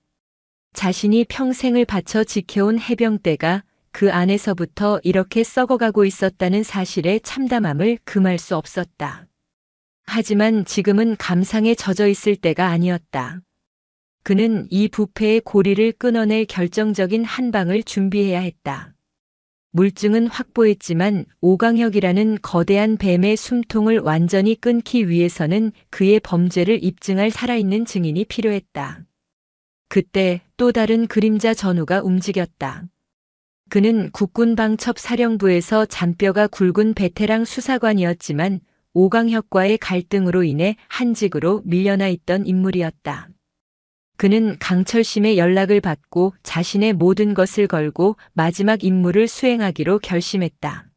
자신이 평생을 바쳐 지켜온 해병대가 그 안에서부터 이렇게 썩어가고 있었다는 사실에 참담함을 금할 수 없었다. 하지만 지금은 감상에 젖어 있을 때가 아니었다. 그는 이 부패의 고리를 끊어낼 결정적인 한 방을 준비해야 했다. 물증은 확보했지만 오광혁이라는 거대한 뱀의 숨통을 완전히 끊기 위해서는 그의 범죄를 입증할 살아있는 증인이 필요했다. 그때 또 다른 그림자 전우가 움직였다. 그는 국군방첩사령부에서 잔뼈가 굵은 베테랑 수사관이었지만 오광혁과의 갈등으로 인해 한직으로 밀려나 있던 인물이었다. 그는 강철심의 연락을 받고 자신의 모든 것을 걸고 마지막 임무를 수행하기로 결심했다.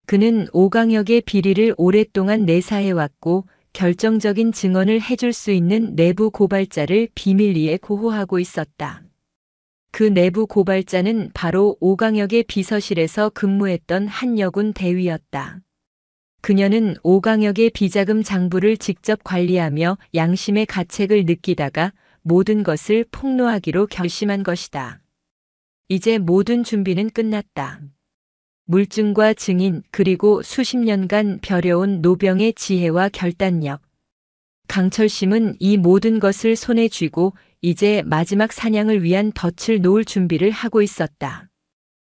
그는 오광혁의 비리를 오랫동안 내사해왔고 결정적인 증언을 해줄 수 있는 내부 고발자를 비밀리에 고호하고 있었다. 그 내부 고발자는 바로 오광혁의 비서실에서 근무했던 한여군 대위였다. 그녀는 오광혁의 비자금 장부를 직접 관리하며 양심의 가책을 느끼다가 모든 것을 폭로하기로 결심한 것이다. 이제 모든 준비는 끝났다. 물증과 증인 그리고 수십 년간 벼려온 노병의 지혜와 결단력. 강철심은 이 모든 것을 손에 쥐고 이제 마지막 사냥을 위한 덫을 놓을 준비를 하고 있었다.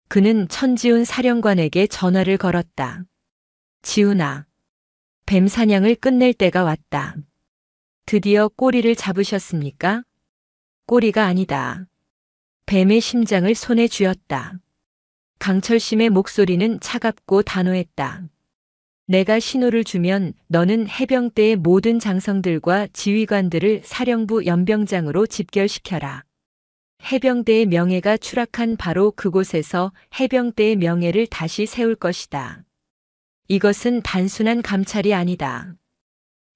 그는 천지훈 사령관에게 전화를 걸었다. 지훈아, 뱀 사냥을 끝낼 때가 왔다. 드디어 꼬리를 잡으셨습니까? 꼬리가 아니다. 뱀의 심장을 손에 쥐었다. 강철심의 목소리는 차갑고 단호했다. 내가 신호를 주면 너는 해병대의 모든 장성들과 지휘관들을 사령부 연병장으로 집결시켜라. 해병대의 명예가 추락한 바로 그곳에서 해병대의 명예를 다시 세울 것이다. 이것은 단순한 감찰이 아니다.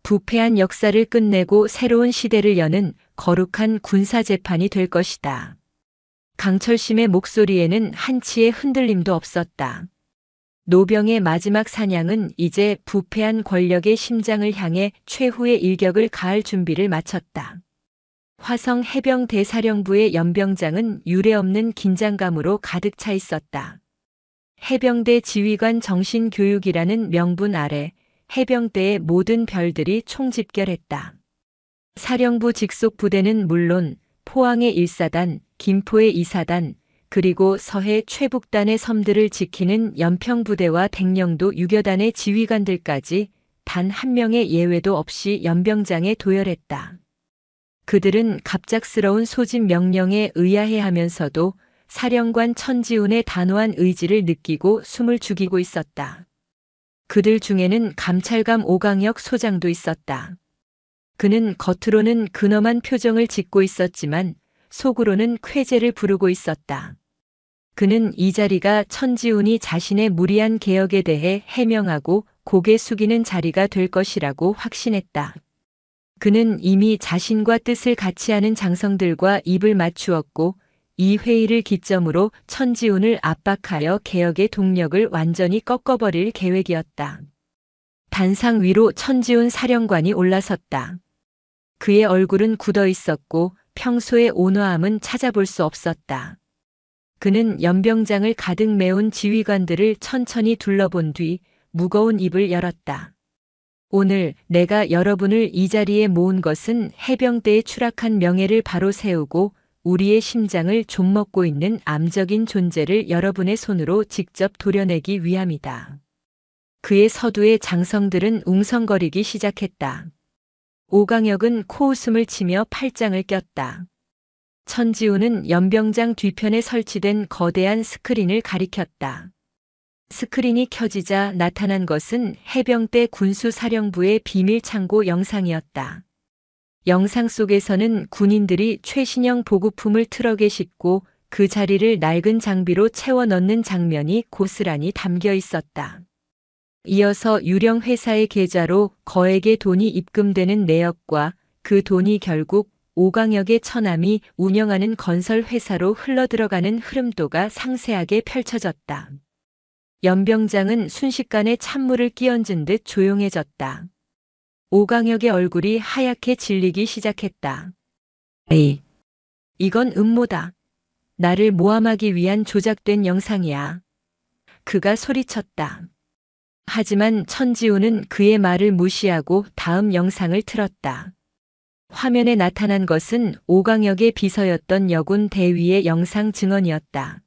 부패한 역사를 끝내고 새로운 시대를 여는 거룩한 군사재판이 될 것이다. 강철심의 목소리에는 한치의 흔들림도 없었다. 노병의 마지막 사냥은 이제 부패한 권력의 심장을 향해 최후의 일격을 가할 준비를 마쳤다. 화성 해병 대사령부의 연병장은 유례없는 긴장감으로 가득 차 있었다. 해병대 지휘관 정신교육이라는 명분 아래 해병대의 모든 별들이 총집결했다. 사령부 직속 부대는 물론 포항의 1사단, 김포의 2사단, 그리고 서해 최북단의 섬들을 지키는 연평부대와 백령도 유교단의 지휘관들까지 단 한 명의 예외도 없이 연병장에 도열했다. 그들은 갑작스러운 소집 명령에 의아해하면서도 사령관 천지훈의 단호한 의지를 느끼고 숨을 죽이고 있었다. 그들 중에는 감찰감 오강혁 소장도 있었다. 그는 겉으로는 근엄한 표정을 짓고 있었지만 속으로는 쾌재를 부르고 있었다. 그는 이 자리가 천지훈이 자신의 무리한 개혁에 대해 해명하고 고개 숙이는 자리가 될 것이라고 확신했다. 그는 이미 자신과 뜻을 같이 하는 장성들과 입을 맞추었고 이 회의를 기점으로 천지훈을 압박하여 개혁의 동력을 완전히 꺾어버릴 계획이었다. 단상 위로 천지훈 사령관이 올라섰다. 그의 얼굴은 굳어 있었고 평소의 온화함은 찾아볼 수 없었다. 그는 연병장을 가득 메운 지휘관들을 천천히 둘러본 뒤 무거운 입을 열었다. 오늘 내가 여러분을 이 자리에 모은 것은 해병대에 추락한 명예를 바로 세우고 우리의 심장을 좀먹고 있는 암적인 존재를 여러분의 손으로 직접 도려내기 위함이다. 그의 서두에 장성들은 웅성거리기 시작했다. 오강혁은 코웃음을 치며 팔짱을 꼈다. 천지훈은 연병장 뒤편에 설치된 거대한 스크린을 가리켰다. 스크린이 켜지자 나타난 것은 해병대 군수사령부의 비밀 창고 영상이었다. 영상 속에서는 군인들이 최신형 보급품을 트럭에 싣고 그 자리를 낡은 장비로 채워 넣는 장면이 고스란히 담겨 있었다. 이어서 유령 회사의 계좌로 거액의 돈이 입금되는 내역과 그 돈이 결국 오강혁의 처남이 운영하는 건설 회사로 흘러들어가는 흐름도가 상세하게 펼쳐졌다. 연병장은 순식간에 찬물을 끼얹은 듯 조용해졌다. 오강혁의 얼굴이 하얗게 질리기 시작했다. 에이, 이건 음모다. 나를 모함하기 위한 조작된 영상이야. 그가 소리쳤다. 하지만 천지훈은 그의 말을 무시하고 다음 영상을 틀었다. 화면에 나타난 것은 오강혁의 비서였던 여군 대위의 영상 증언이었다.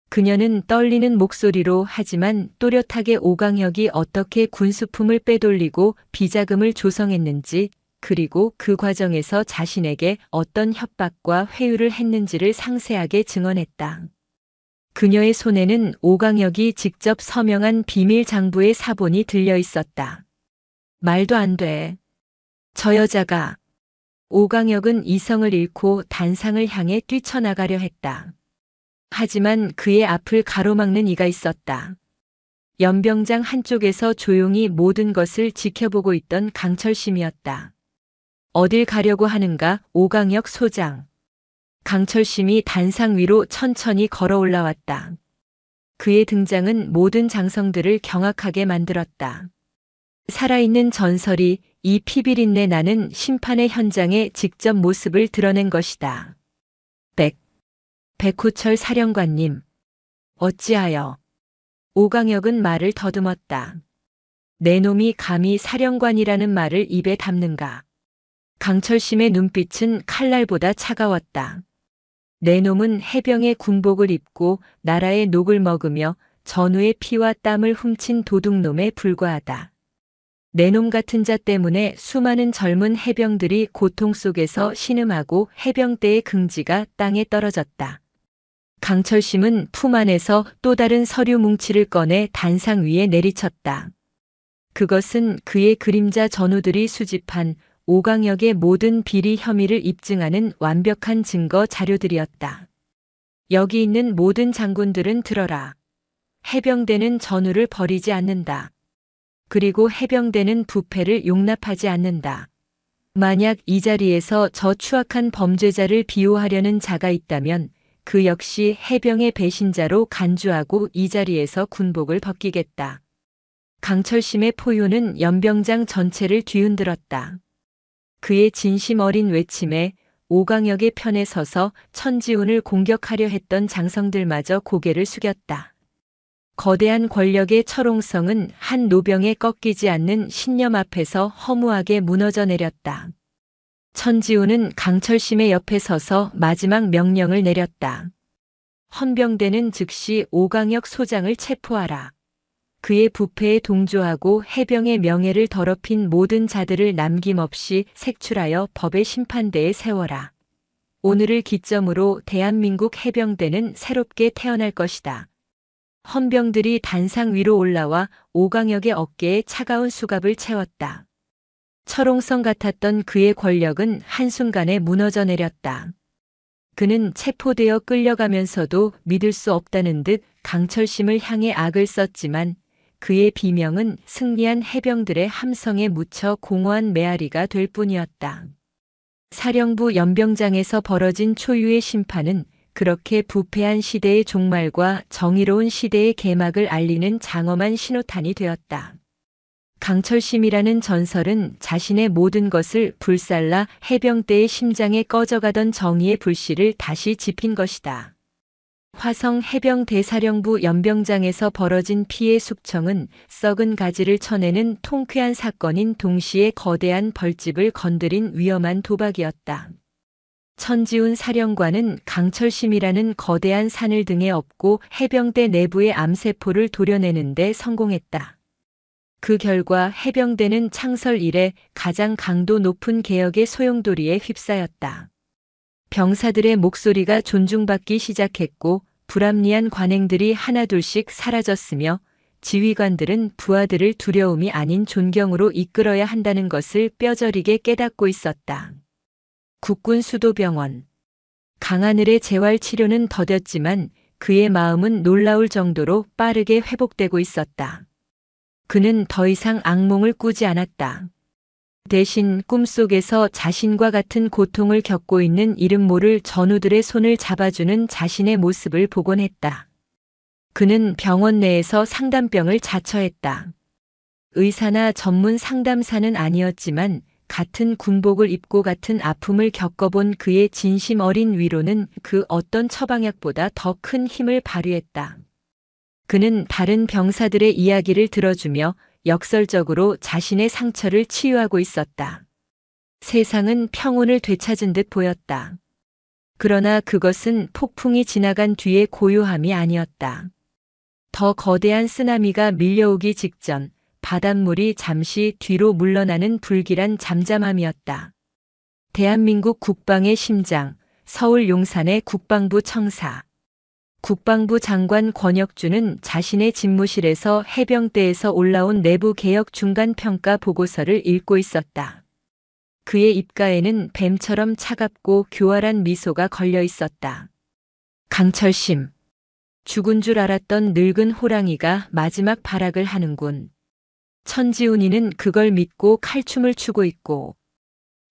그녀는 떨리는 목소리로 하지만 또렷하게 오강혁이 어떻게 군수품을 빼돌리고 비자금을 조성했는지, 그리고 그 과정에서 자신에게 어떤 협박과 회유를 했는지를 상세하게 증언했다. 그녀의 손에는 오강혁이 직접 서명한 비밀 장부의 사본이 들려 있었다. 말도 안 돼. 저 여자가. 오강혁은 이성을 잃고 단상을 향해 뛰쳐나가려 했다. 하지만 그의 앞을 가로막는 이가 있었다. 연병장 한쪽에서 조용히 모든 것을 지켜보고 있던 강철심이었다. 어딜 가려고 하는가, 오강혁 소장. 강철심이 단상 위로 천천히 걸어 올라왔다. 그의 등장은 모든 장성들을 경악하게 만들었다. 살아있는 전설이 이 피비린내 나는 심판의 현장에 직접 모습을 드러낸 것이다. 백호철 사령관님. 어찌하여. 오강혁은 말을 더듬었다. 내 놈이 감히 사령관이라는 말을 입에 담는가. 강철심의 눈빛은 칼날보다 차가웠다. 내 놈은 해병의 군복을 입고 나라의 녹을 먹으며 전우의 피와 땀을 훔친 도둑놈에 불과하다. 내 놈 같은 자 때문에 수많은 젊은 해병들이 고통 속에서 신음하고 해병대의 긍지가 땅에 떨어졌다. 강철심은 품 안에서 또 다른 서류 뭉치를 꺼내 단상 위에 내리쳤다. 그것은 그의 그림자 전우들이 수집한 오강혁의 모든 비리 혐의를 입증하는 완벽한 증거 자료들이었다. 여기 있는 모든 장군들은 들어라. 해병대는 전우를 버리지 않는다. 그리고 해병대는 부패를 용납하지 않는다. 만약 이 자리에서 저 추악한 범죄자를 비호하려는 자가 있다면 그 역시 해병의 배신자로 간주하고 이 자리에서 군복을 벗기겠다. 강철심의 포효는 연병장 전체를 뒤흔들었다. 그의 진심 어린 외침에 오강혁의 편에 서서 천지훈을 공격하려 했던 장성들마저 고개를 숙였다. 거대한 권력의 철옹성은 한 노병에 꺾이지 않는 신념 앞에서 허무하게 무너져 내렸다. 천지훈은 강철심의 옆에 서서 마지막 명령을 내렸다. 헌병대는 즉시 오강혁 소장을 체포하라. 그의 부패에 동조하고 해병의 명예를 더럽힌 모든 자들을 남김없이 색출하여 법의 심판대에 세워라. 오늘을 기점으로 대한민국 해병대는 새롭게 태어날 것이다. 헌병들이 단상 위로 올라와 오강혁의 어깨에 차가운 수갑을 채웠다. 철옹성 같았던 그의 권력은 한순간에 무너져 내렸다. 그는 체포되어 끌려가면서도 믿을 수 없다는 듯 강철심을 향해 악을 썼지만 그의 비명은 승리한 해병들의 함성에 묻혀 공허한 메아리가 될 뿐이었다. 사령부 연병장에서 벌어진 초유의 심판은 그렇게 부패한 시대의 종말과 정의로운 시대의 개막을 알리는 장엄한 신호탄이 되었다. 강철심이라는 전설은 자신의 모든 것을 불살라 해병대의 심장에 꺼져가던 정의의 불씨를 다시 지핀 것이다. 화성 해병대사령부 연병장에서 벌어진 피해 숙청은 썩은 가지를 쳐내는 통쾌한 사건인 동시에 거대한 벌집을 건드린 위험한 도박이었다. 천지훈 사령관은 강철심이라는 거대한 산을 등에 업고 해병대 내부의 암세포를 도려내는 데 성공했다. 그 결과 해병대는 창설 이래 가장 강도 높은 개혁의 소용돌이에 휩싸였다. 병사들의 목소리가 존중받기 시작했고 불합리한 관행들이 하나둘씩 사라졌으며 지휘관들은 부하들을 두려움이 아닌 존경으로 이끌어야 한다는 것을 뼈저리게 깨닫고 있었다. 국군 수도병원. 강하늘의 재활치료는 더뎠지만 그의 마음은 놀라울 정도로 빠르게 회복되고 있었다. 그는 더 이상 악몽을 꾸지 않았다. 대신 꿈속에서 자신과 같은 고통을 겪고 있는 이름 모를 전우들의 손을 잡아주는 자신의 모습을 보곤 했다. 그는 병원 내에서 상담병을 자처했다. 의사나 전문 상담사는 아니었지만 같은 군복을 입고 같은 아픔을 겪어본 그의 진심 어린 위로는 그 어떤 처방약보다 더 큰 힘을 발휘했다. 그는 다른 병사들의 이야기를 들어주며 역설적으로 자신의 상처를 치유하고 있었다. 세상은 평온을 되찾은 듯 보였다. 그러나 그것은 폭풍이 지나간 뒤의 고요함이 아니었다. 더 거대한 쓰나미가 밀려오기 직전 바닷물이 잠시 뒤로 물러나는 불길한 잠잠함이었다. 대한민국 국방의 심장, 서울 용산의 국방부 청사. 국방부 장관 권혁주는 자신의 집무실에서 해병대에서 올라온 내부 개혁 중간 평가 보고서를 읽고 있었다. 그의 입가에는 뱀처럼 차갑고 교활한 미소가 걸려 있었다. 강철심. 죽은 줄 알았던 늙은 호랑이가 마지막 발악을 하는군. 천지훈이는 그걸 믿고 칼춤을 추고 있고.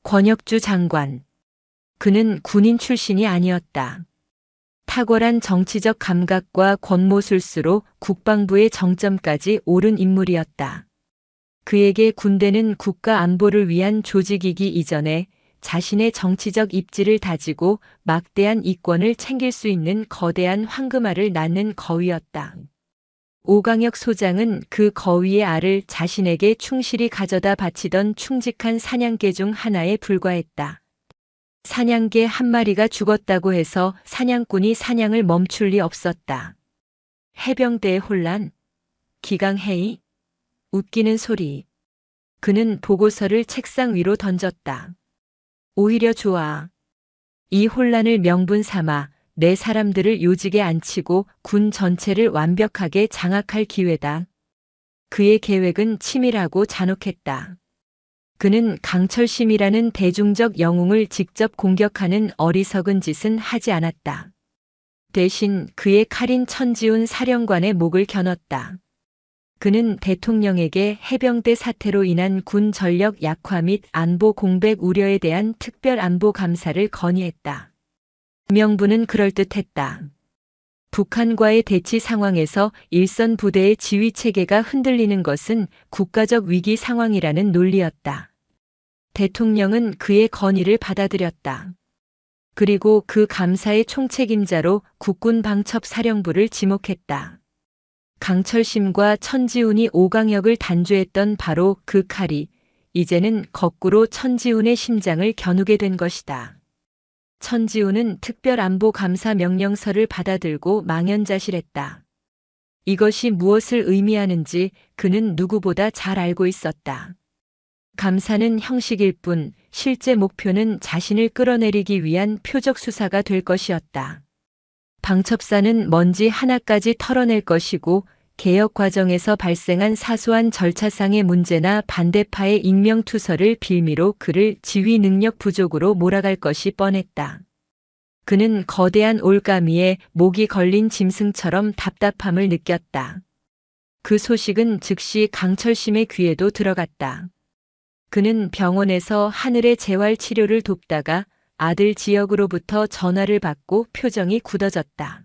권혁주 장관. 그는 군인 출신이 아니었다. 탁월한 정치적 감각과 권모술수로 국방부의 정점까지 오른 인물이었다. 그에게 군대는 국가 안보를 위한 조직이기 이전에 자신의 정치적 입지를 다지고 막대한 이권을 챙길 수 있는 거대한 황금알을 낳는 거위였다. 오강혁 소장은 그 거위의 알을 자신에게 충실히 가져다 바치던 충직한 사냥개 중 하나에 불과했다. 사냥개 한 마리가 죽었다고 해서 사냥꾼이 사냥을 멈출 리 없었다. 해병대의 혼란, 기강회의, 웃기는 소리. 그는 보고서를 책상 위로 던졌다. 오히려 좋아. 이 혼란을 명분 삼아 내 사람들을 요직에 앉히고 군 전체를 완벽하게 장악할 기회다. 그의 계획은 치밀하고 잔혹했다. 그는 강철심이라는 대중적 영웅을 직접 공격하는 어리석은 짓은 하지 않았다. 대신 그의 칼인 천지훈 사령관의 목을 겨눴다. 그는 대통령에게 해병대 사태로 인한 군 전력 약화 및 안보 공백 우려에 대한 특별 안보 감사를 건의했다. 명분은 그럴듯했다. 북한과의 대치 상황에서 일선 부대의 지휘 체계가 흔들리는 것은 국가적 위기 상황이라는 논리였다. 대통령은 그의 건의를 받아들였다. 그리고 그 감사의 총책임자로 국군방첩사령부를 지목했다. 강철심과 천지훈이 오강혁을 단죄했던 바로 그 칼이 이제는 거꾸로 천지훈의 심장을 겨누게 된 것이다. 천지우는 특별안보감사 명령서를 받아들고 망연자실했다. 이것이 무엇을 의미하는지 그는 누구보다 잘 알고 있었다. 감사는 형식일 뿐 실제 목표는 자신을 끌어내리기 위한 표적 수사가 될 것이었다. 방첩사는 먼지 하나까지 털어낼 것이고 개혁 과정에서 발생한 사소한 절차상의 문제나 반대파의 익명투서를 빌미로 그를 지휘 능력 부족으로 몰아갈 것이 뻔했다. 그는 거대한 올가미에 목이 걸린 짐승처럼 답답함을 느꼈다. 그 소식은 즉시 강철심의 귀에도 들어갔다. 그는 병원에서 하늘의 재활 치료를 돕다가 아들 지역으로부터 전화를 받고 표정이 굳어졌다.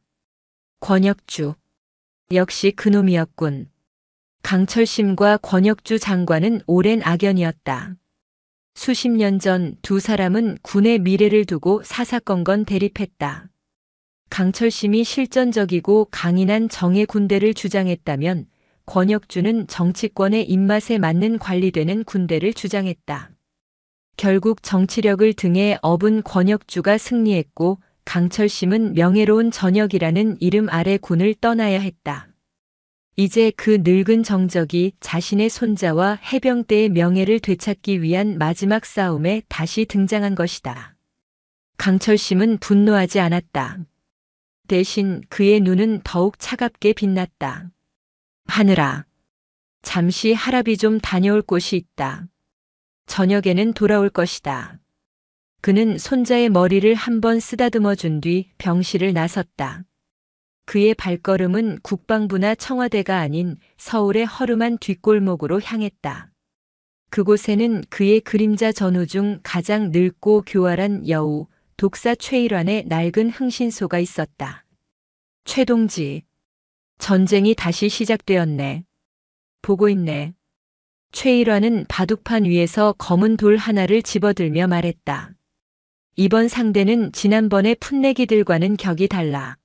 권혁주. 역시 그놈이었군. 강철심과 권혁주 장관은 오랜 악연이었다. 수십 년 전 두 사람은 군의 미래를 두고 사사건건 대립했다. 강철심이 실전적이고 강인한 정예 군대를 주장했다면 권혁주는 정치권의 입맛에 맞는 관리되는 군대를 주장했다. 결국 정치력을 등에 업은 권혁주가 승리했고 강철심은 명예로운 전역이라는 이름 아래 군을 떠나야 했다. 이제 그 늙은 정적이 자신의 손자와 해병대의 명예를 되찾기 위한 마지막 싸움에 다시 등장한 것이다. 강철심은 분노하지 않았다. 대신 그의 눈은 더욱 차갑게 빛났다. 하늘아, 잠시 하랍이 좀 다녀올 곳이 있다. 저녁에는 돌아올 것이다. 그는 손자의 머리를 한번 쓰다듬어 준 뒤 병실을 나섰다. 그의 발걸음은 국방부나 청와대가 아닌 서울의 허름한 뒷골목으로 향했다. 그곳에는 그의 그림자 전우 중 가장 늙고 교활한 여우, 독사 최일환의 낡은 흥신소가 있었다. 최동지. 전쟁이 다시 시작되었네. 보고 있네. 최일환은 바둑판 위에서 검은 돌 하나를 집어들며 말했다. 이번 상대는 지난번의 풋내기들과는 격이 달라.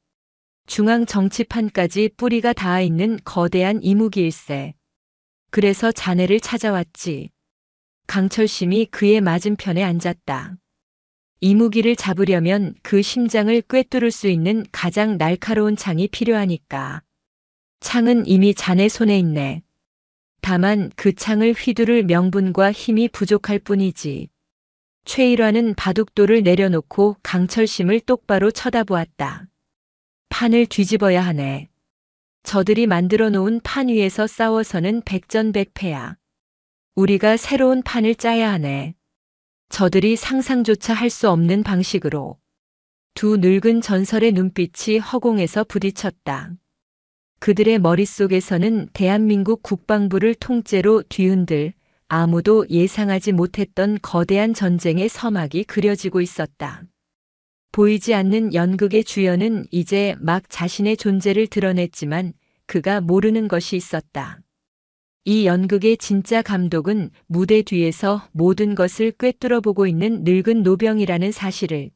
중앙 정치판까지 뿌리가 닿아 있는 거대한 이무기일세. 그래서 자네를 찾아왔지. 강철심이 그의 맞은편에 앉았다. 이무기를 잡으려면 그 심장을 꿰뚫을 수 있는 가장 날카로운 창이 필요하니까. 창은 이미 자네 손에 있네. 다만 그 창을 휘두를 명분과 힘이 부족할 뿐이지. 최일환은 바둑돌을 내려놓고 강철심을 똑바로 쳐다보았다. 판을 뒤집어야 하네. 저들이 만들어 놓은 판 위에서 싸워서는 백전백패야. 우리가 새로운 판을 짜야 하네. 저들이 상상조차 할 수 없는 방식으로. 두 늙은 전설의 눈빛이 허공에서 부딪혔다. 그들의 머릿속에서는 대한민국 국방부를 통째로 뒤흔들 아무도 예상하지 못했던 거대한 전쟁의 서막이 그려지고 있었다. 보이지 않는 연극의 주연은 이제 막 자신의 존재를 드러냈지만 그가 모르는 것이 있었다. 이 연극의 진짜 감독은 무대 뒤에서 모든 것을 꿰뚫어 보고 있는 늙은 노병이라는 사실을.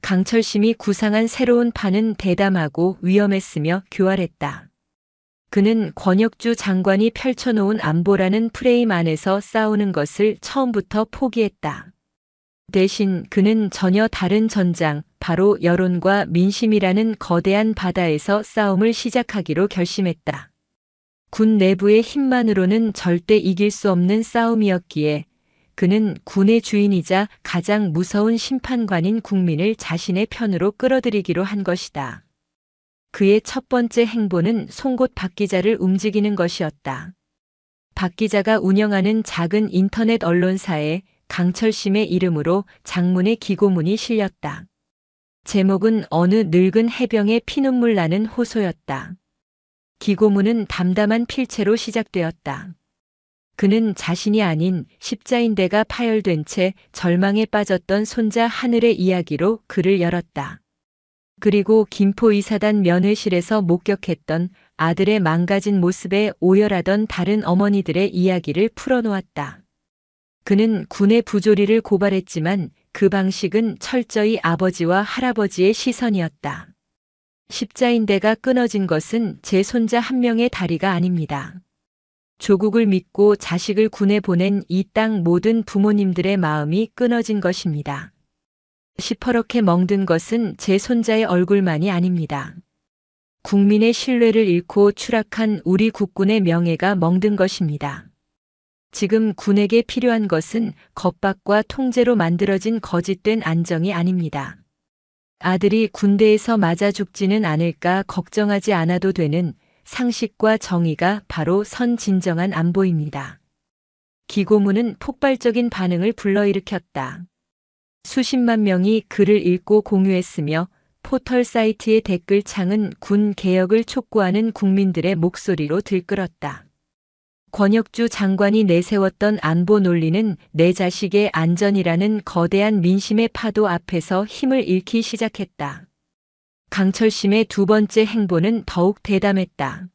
강철심이 구상한 새로운 판은 대담하고 위험했으며 교활했다. 그는 권혁주 장관이 펼쳐놓은 안보라는 프레임 안에서 싸우는 것을 처음부터 포기했다. 대신 그는 전혀 다른 전장, 바로 여론과 민심이라는 거대한 바다에서 싸움을 시작하기로 결심했다. 군 내부의 힘만으로는 절대 이길 수 없는 싸움이었기에 그는 군의 주인이자 가장 무서운 심판관인 국민을 자신의 편으로 끌어들이기로 한 것이다. 그의 첫 번째 행보는 송곳 박 기자를 움직이는 것이었다. 박 기자가 운영하는 작은 인터넷 언론사에 강철심의 이름으로 장문의 기고문이 실렸다. 제목은 어느 늙은 해병의 피눈물 나는 호소였다. 기고문은 담담한 필체로 시작되었다. 그는 자신이 아닌 십자인대가 파열된 채 절망에 빠졌던 손자 하늘의 이야기로 글을 열었다. 그리고 김포 이사단 면회실에서 목격했던 아들의 망가진 모습에 오열하던 다른 어머니들의 이야기를 풀어놓았다. 그는 군의 부조리를 고발했지만 그 방식은 철저히 아버지와 할아버지의 시선이었다. 십자인대가 끊어진 것은 제 손자 한 명의 다리가 아닙니다. 조국을 믿고 자식을 군에 보낸 이 땅 모든 부모님들의 마음이 끊어진 것입니다. 시퍼렇게 멍든 것은 제 손자의 얼굴만이 아닙니다. 국민의 신뢰를 잃고 추락한 우리 국군의 명예가 멍든 것입니다. 지금 군에게 필요한 것은 겁박과 통제로 만들어진 거짓된 안정이 아닙니다. 아들이 군대에서 맞아 죽지는 않을까 걱정하지 않아도 되는 상식과 정의가 바로 진정한 안보입니다. 기고문은 폭발적인 반응을 불러일으켰다. 수십만 명이 글을 읽고 공유했으며 포털 사이트의 댓글창은 군 개혁을 촉구하는 국민들의 목소리로 들끓었다. 권혁주 장관이 내세웠던 안보 논리는 내 자식의 안전이라는 거대한 민심의 파도 앞에서 힘을 잃기 시작했다. 강철심의 두 번째 행보는 더욱 대담했다.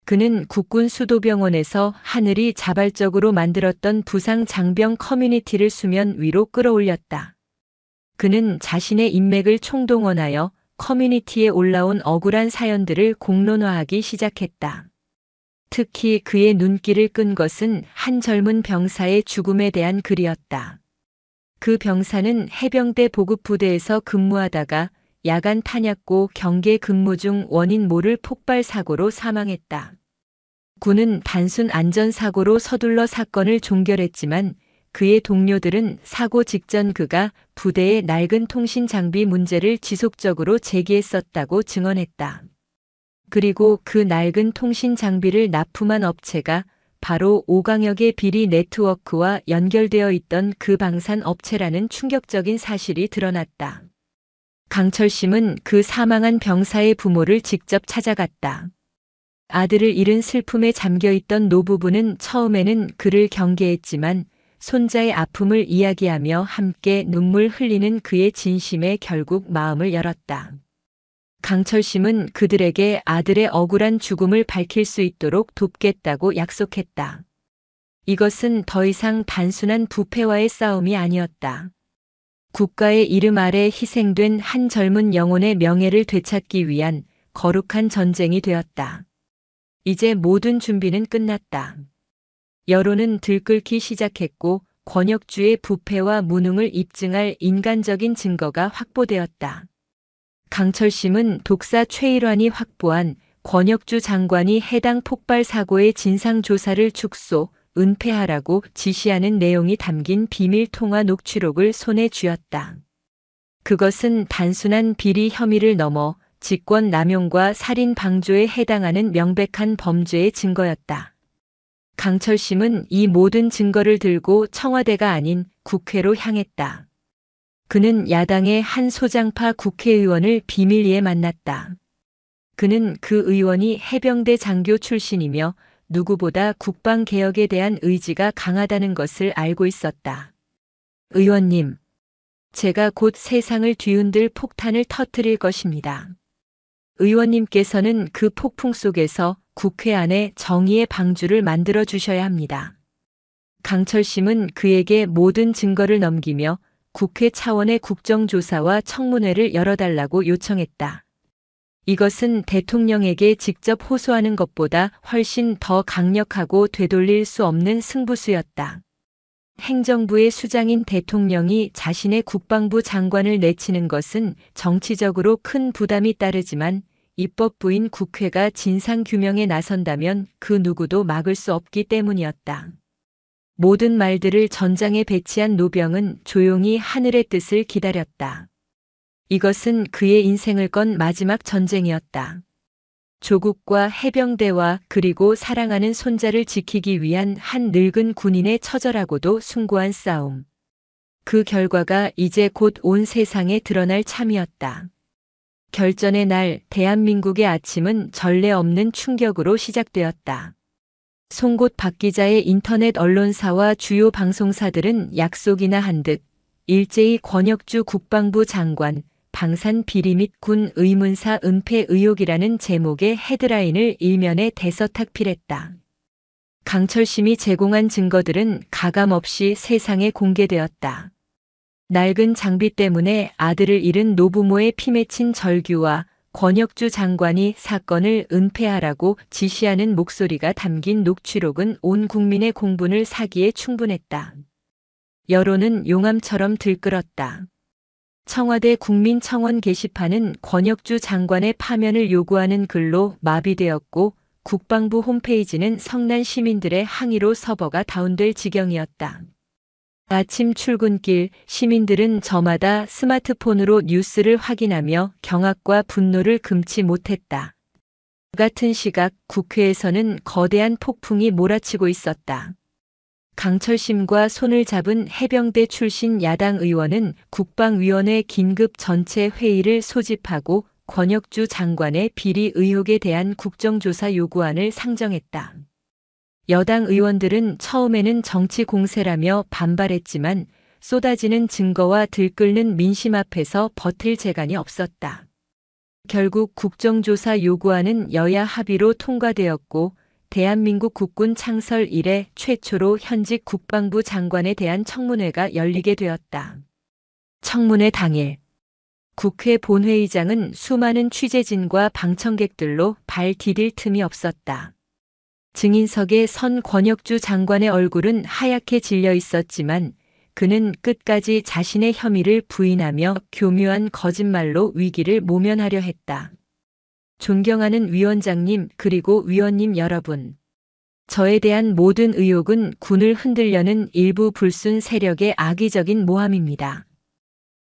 그는 국군 수도병원에서 하늘이 자발적으로 만들었던 부상 장병 커뮤니티를 수면 위로 끌어올렸다. 그는 자신의 인맥을 총동원하여 커뮤니티에 올라온 억울한 사연들을 공론화하기 시작했다. 특히 그의 눈길을 끈 것은 한 젊은 병사의 죽음에 대한 글이었다. 그 병사는 해병대 보급부대에서 근무하다가 야간 탄약고 경계 근무 중 원인 모를 폭발 사고로 사망했다. 군은 단순 안전사고로 서둘러 사건을 종결했지만 그의 동료들은 사고 직전 그가 부대의 낡은 통신 장비 문제를 지속적으로 제기했었다고 증언했다. 그리고 그 낡은 통신 장비를 납품한 업체가 바로 오강혁의 비리 네트워크와 연결되어 있던 그 방산 업체라는 충격적인 사실이 드러났다. 강철심은 그 사망한 병사의 부모를 직접 찾아갔다. 아들을 잃은 슬픔에 잠겨있던 노부부는 처음에는 그를 경계했지만 손자의 아픔을 이야기하며 함께 눈물 흘리는 그의 진심에 결국 마음을 열었다. 강철심은 그들에게 아들의 억울한 죽음을 밝힐 수 있도록 돕겠다고 약속했다. 이것은 더 이상 단순한 부패와의 싸움이 아니었다. 국가의 이름 아래 희생된 한 젊은 영혼의 명예를 되찾기 위한 거룩한 전쟁이 되었다. 이제 모든 준비는 끝났다. 여론은 들끓기 시작했고 권혁주의 부패와 무능을 입증할 인간적인 증거가 확보되었다. 강철심은 독사 최일환이 확보한 권혁주 장관이 해당 폭발 사고의 진상조사를 축소, 은폐하라고 지시하는 내용이 담긴 비밀 통화 녹취록을 손에 쥐었다. 그것은 단순한 비리 혐의를 넘어 직권 남용과 살인 방조에 해당하는 명백한 범죄의 증거였다. 강철심은 이 모든 증거를 들고 청와대가 아닌 국회로 향했다. 그는 야당의 한 소장파 국회의원을 비밀리에 만났다. 그는 그 의원이 해병대 장교 출신이며 누구보다 국방개혁에 대한 의지가 강하다는 것을 알고 있었다. 의원님, 제가 곧 세상을 뒤흔들 폭탄을 터뜨릴 것입니다. 의원님께서는 그 폭풍 속에서 국회 안에 정의의 방주를 만들어 주셔야 합니다. 강철심은 그에게 모든 증거를 넘기며 국회 차원의 국정조사와 청문회를 열어달라고 요청했다. 이것은 대통령에게 직접 호소하는 것보다 훨씬 더 강력하고 되돌릴 수 없는 승부수였다. 행정부의 수장인 대통령이 자신의 국방부 장관을 내치는 것은 정치적으로 큰 부담이 따르지만 입법부인 국회가 진상규명에 나선다면 그 누구도 막을 수 없기 때문이었다. 모든 말들을 전장에 배치한 노병은 조용히 하늘의 뜻을 기다렸다. 이것은 그의 인생을 건 마지막 전쟁이었다. 조국과 해병대와 그리고 사랑하는 손자를 지키기 위한 한 늙은 군인의 처절하고도 숭고한 싸움. 그 결과가 이제 곧 온 세상에 드러날 참이었다. 결전의 날 대한민국의 아침은 전례 없는 충격으로 시작되었다. 송곳 박 기자의 인터넷 언론사와 주요 방송사들은 약속이나 한 듯 일제히 권혁주 국방부 장관, 방산 비리 및 군 의문사 은폐 의혹이라는 제목의 헤드라인을 일면에 대서탁필했다. 강철심이 제공한 증거들은 가감없이 세상에 공개되었다. 낡은 장비 때문에 아들을 잃은 노부모의 피 맺힌 절규와 권혁주 장관이 사건을 은폐하라고 지시하는 목소리가 담긴 녹취록은 온 국민의 공분을 사기에 충분했다. 여론은 용암처럼 들끓었다. 청와대 국민청원 게시판은 권혁주 장관의 파면을 요구하는 글로 마비되었고 국방부 홈페이지는 성난 시민들의 항의로 서버가 다운될 지경이었다. 아침 출근길 시민들은 저마다 스마트폰으로 뉴스를 확인하며 경악과 분노를 금치 못했다. 같은 시각 국회에서는 거대한 폭풍이 몰아치고 있었다. 강철심과 손을 잡은 해병대 출신 야당 의원은 국방위원회 긴급 전체 회의를 소집하고 권혁주 장관의 비리 의혹에 대한 국정조사 요구안을 상정했다. 여당 의원들은 처음에는 정치 공세라며 반발했지만 쏟아지는 증거와 들끓는 민심 앞에서 버틸 재간이 없었다. 결국 국정조사 요구안은 여야 합의로 통과되었고 대한민국 국군 창설 이래 최초로 현직 국방부 장관에 대한 청문회가 열리게 되었다. 청문회 당일 국회 본회의장은 수많은 취재진과 방청객들로 발 디딜 틈이 없었다. 증인석에 선 권혁주 장관의 얼굴은 하얗게 질려 있었지만 그는 끝까지 자신의 혐의를 부인하며 교묘한 거짓말로 위기를 모면하려 했다. 존경하는 위원장님 그리고 위원님 여러분. 저에 대한 모든 의혹은 군을 흔들려는 일부 불순 세력의 악의적인 모함입니다.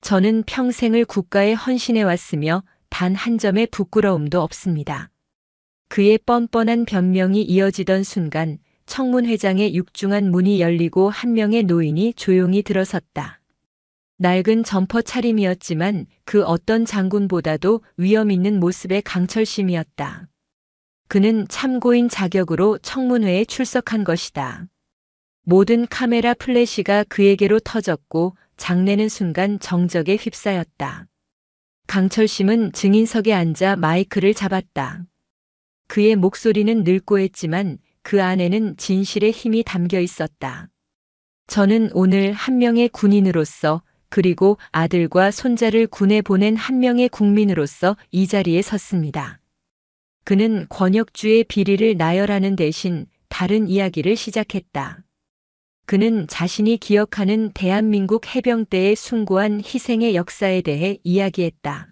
저는 평생을 국가에 헌신해 왔으며 단 한 점의 부끄러움도 없습니다. 그의 뻔뻔한 변명이 이어지던 순간 청문회장의 육중한 문이 열리고 한 명의 노인이 조용히 들어섰다. 낡은 점퍼 차림이었지만 그 어떤 장군보다도 위험 있는 모습의 강철심이었다. 그는 참고인 자격으로 청문회에 출석한 것이다. 모든 카메라 플래시가 그에게로 터졌고 장내는 순간 정적에 휩싸였다. 강철심은 증인석에 앉아 마이크를 잡았다. 그의 목소리는 늙고 했지만 그 안에는 진실의 힘이 담겨 있었다. 저는 오늘 한 명의 군인으로서 그리고 아들과 손자를 군에 보낸 한 명의 국민으로서 이 자리에 섰습니다. 그는 권혁주의 비리를 나열하는 대신 다른 이야기를 시작했다. 그는 자신이 기억하는 대한민국 해병대의 숭고한 희생의 역사에 대해 이야기했다.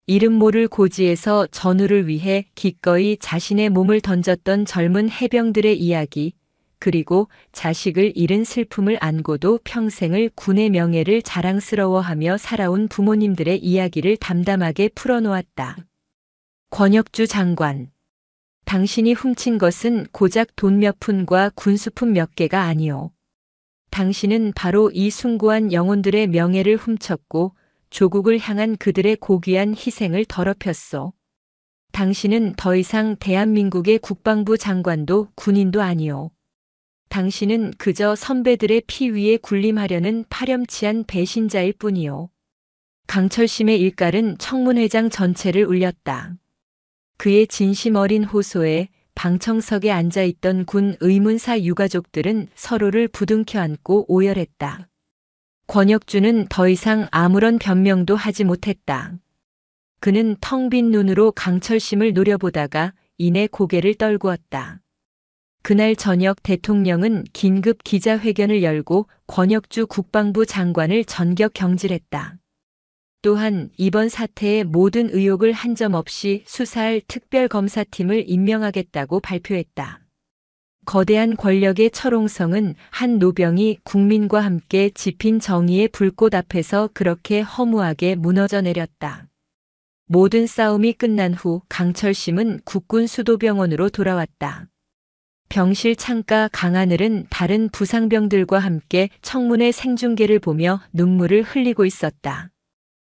이름 모를 고지에서 전우를 위해 기꺼이 자신의 몸을 던졌던 젊은 해병들의 이야기, 그리고 자식을 잃은 슬픔을 안고도 평생을 군의 명예를 자랑스러워하며 살아온 부모님들의 이야기를 담담하게 풀어놓았다. 권혁주 장관, 당신이 훔친 것은 고작 돈 몇 푼과 군수품 몇 개가 아니오. 당신은 바로 이 숭고한 영혼들의 명예를 훔쳤고 조국을 향한 그들의 고귀한 희생을 더럽혔소. 당신은 더 이상 대한민국의 국방부 장관도 군인도 아니오. 당신은 그저 선배들의 피 위에 군림하려는 파렴치한 배신자일 뿐이오. 강철심의 일갈은 청문회장 전체를 울렸다. 그의 진심 어린 호소에 방청석에 앉아있던 군 의문사 유가족들은 서로를 부둥켜 안고 오열했다. 권혁주는 더 이상 아무런 변명도 하지 못했다. 그는 텅 빈 눈으로 강철심을 노려보다가 이내 고개를 떨구었다. 그날 저녁 대통령은 긴급 기자회견을 열고 권혁주 국방부 장관을 전격 경질했다. 또한 이번 사태의 모든 의혹을 한 점 없이 수사할 특별검사팀을 임명하겠다고 발표했다. 거대한 권력의 철옹성은 한 노병이 국민과 함께 지핀 정의의 불꽃 앞에서 그렇게 허무하게 무너져 내렸다. 모든 싸움이 끝난 후 강철심은 국군 수도병원으로 돌아왔다. 병실 창가 강하늘은 다른 부상병들과 함께 청문회 생중계를 보며 눈물을 흘리고 있었다.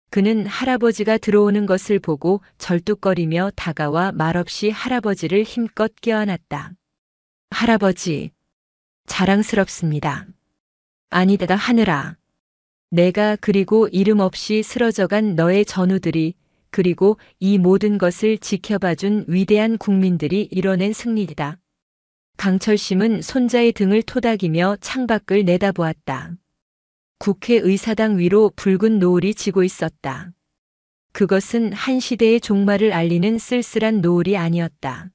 그는 할아버지가 들어오는 것을 보고 절뚝거리며 다가와 말없이 할아버지를 힘껏 껴안았다. 할아버지, 자랑스럽습니다. 아니다 하늘아. 내가 그리고 이름 없이 쓰러져간 너의 전우들이 그리고 이 모든 것을 지켜봐준 위대한 국민들이 이뤄낸 승리이다. 강철심은 손자의 등을 토닥이며 창밖을 내다보았다. 국회의사당 위로 붉은 노을이 지고 있었다. 그것은 한 시대의 종말을 알리는 쓸쓸한 노을이 아니었다.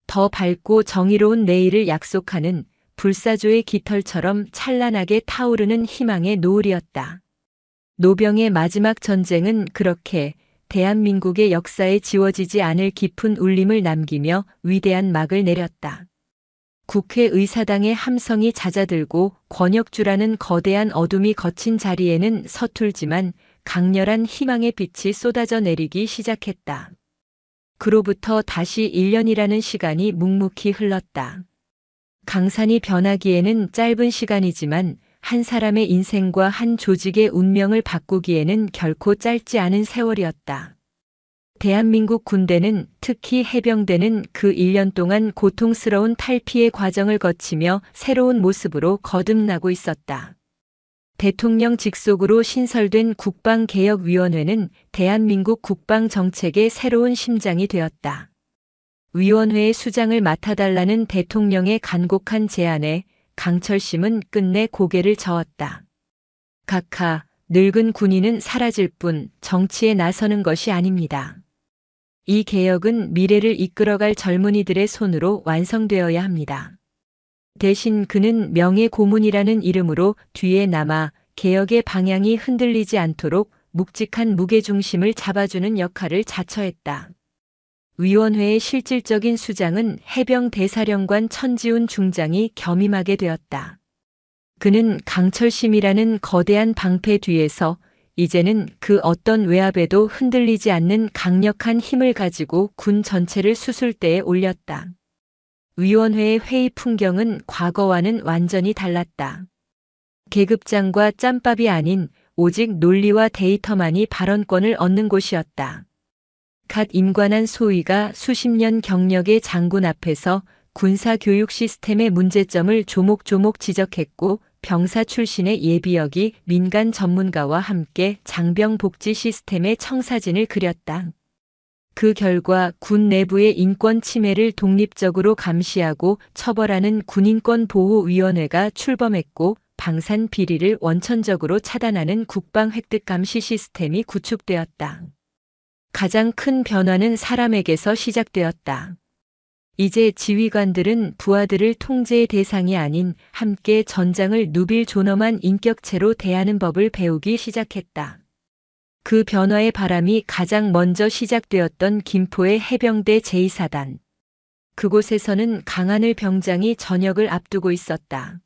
더 밝고 정의로운 내일을 약속하는 불사조의 깃털처럼 찬란하게 타오르는 희망의 노을이었다. 노병의 마지막 전쟁은 그렇게 대한민국의 역사에 지워지지 않을 깊은 울림을 남기며 위대한 막을 내렸다. 국회의사당의 함성이 잦아들고 권역주라는 거대한 어둠이 거친 자리에는 서툴지만 강렬한 희망의 빛이 쏟아져 내리기 시작했다. 그로부터 다시 1년이라는 시간이 묵묵히 흘렀다. 강산이 변하기에는 짧은 시간이지만 한 사람의 인생과 한 조직의 운명을 바꾸기에는 결코 짧지 않은 세월이었다. 대한민국 군대는, 특히 해병대는 그 1년 동안 고통스러운 탈피의 과정을 거치며 새로운 모습으로 거듭나고 있었다. 대통령 직속으로 신설된 국방개혁위원회는 대한민국 국방정책의 새로운 심장이 되었다. 위원회의 수장을 맡아달라는 대통령의 간곡한 제안에 강철심은 끝내 고개를 저었다. 각하, 늙은 군인은 사라질 뿐 정치에 나서는 것이 아닙니다. 이 개혁은 미래를 이끌어갈 젊은이들의 손으로 완성되어야 합니다. 대신 그는 명예고문이라는 이름으로 뒤에 남아 개혁의 방향이 흔들리지 않도록 묵직한 무게중심을 잡아주는 역할을 자처했다. 위원회의 실질적인 수장은 해병대사령관 천지훈 중장이 겸임하게 되었다. 그는 강철심이라는 거대한 방패 뒤에서 이제는 그 어떤 외압에도 흔들리지 않는 강력한 힘을 가지고 군 전체를 수술대에 올렸다. 위원회의 회의 풍경은 과거와는 완전히 달랐다. 계급장과 짬밥이 아닌 오직 논리와 데이터만이 발언권을 얻는 곳이었다. 갓 임관한 소위가 수십 년 경력의 장군 앞에서 군사교육 시스템의 문제점을 조목조목 지적했고 병사 출신의 예비역이 민간 전문가와 함께 장병 복지 시스템의 청사진을 그렸다. 그 결과 군 내부의 인권 침해를 독립적으로 감시하고 처벌하는 군인권보호위원회가 출범했고 방산 비리를 원천적으로 차단하는 국방획득감시 시스템이 구축되었다. 가장 큰 변화는 사람에게서 시작되었다. 이제 지휘관들은 부하들을 통제의 대상이 아닌 함께 전장을 누빌 존엄한 인격체로 대하는 법을 배우기 시작했다. 그 변화의 바람이 가장 먼저 시작되었던 김포의 해병대 제2사단. 그곳에서는 강하늘 병장이 전역을 앞두고 있었다.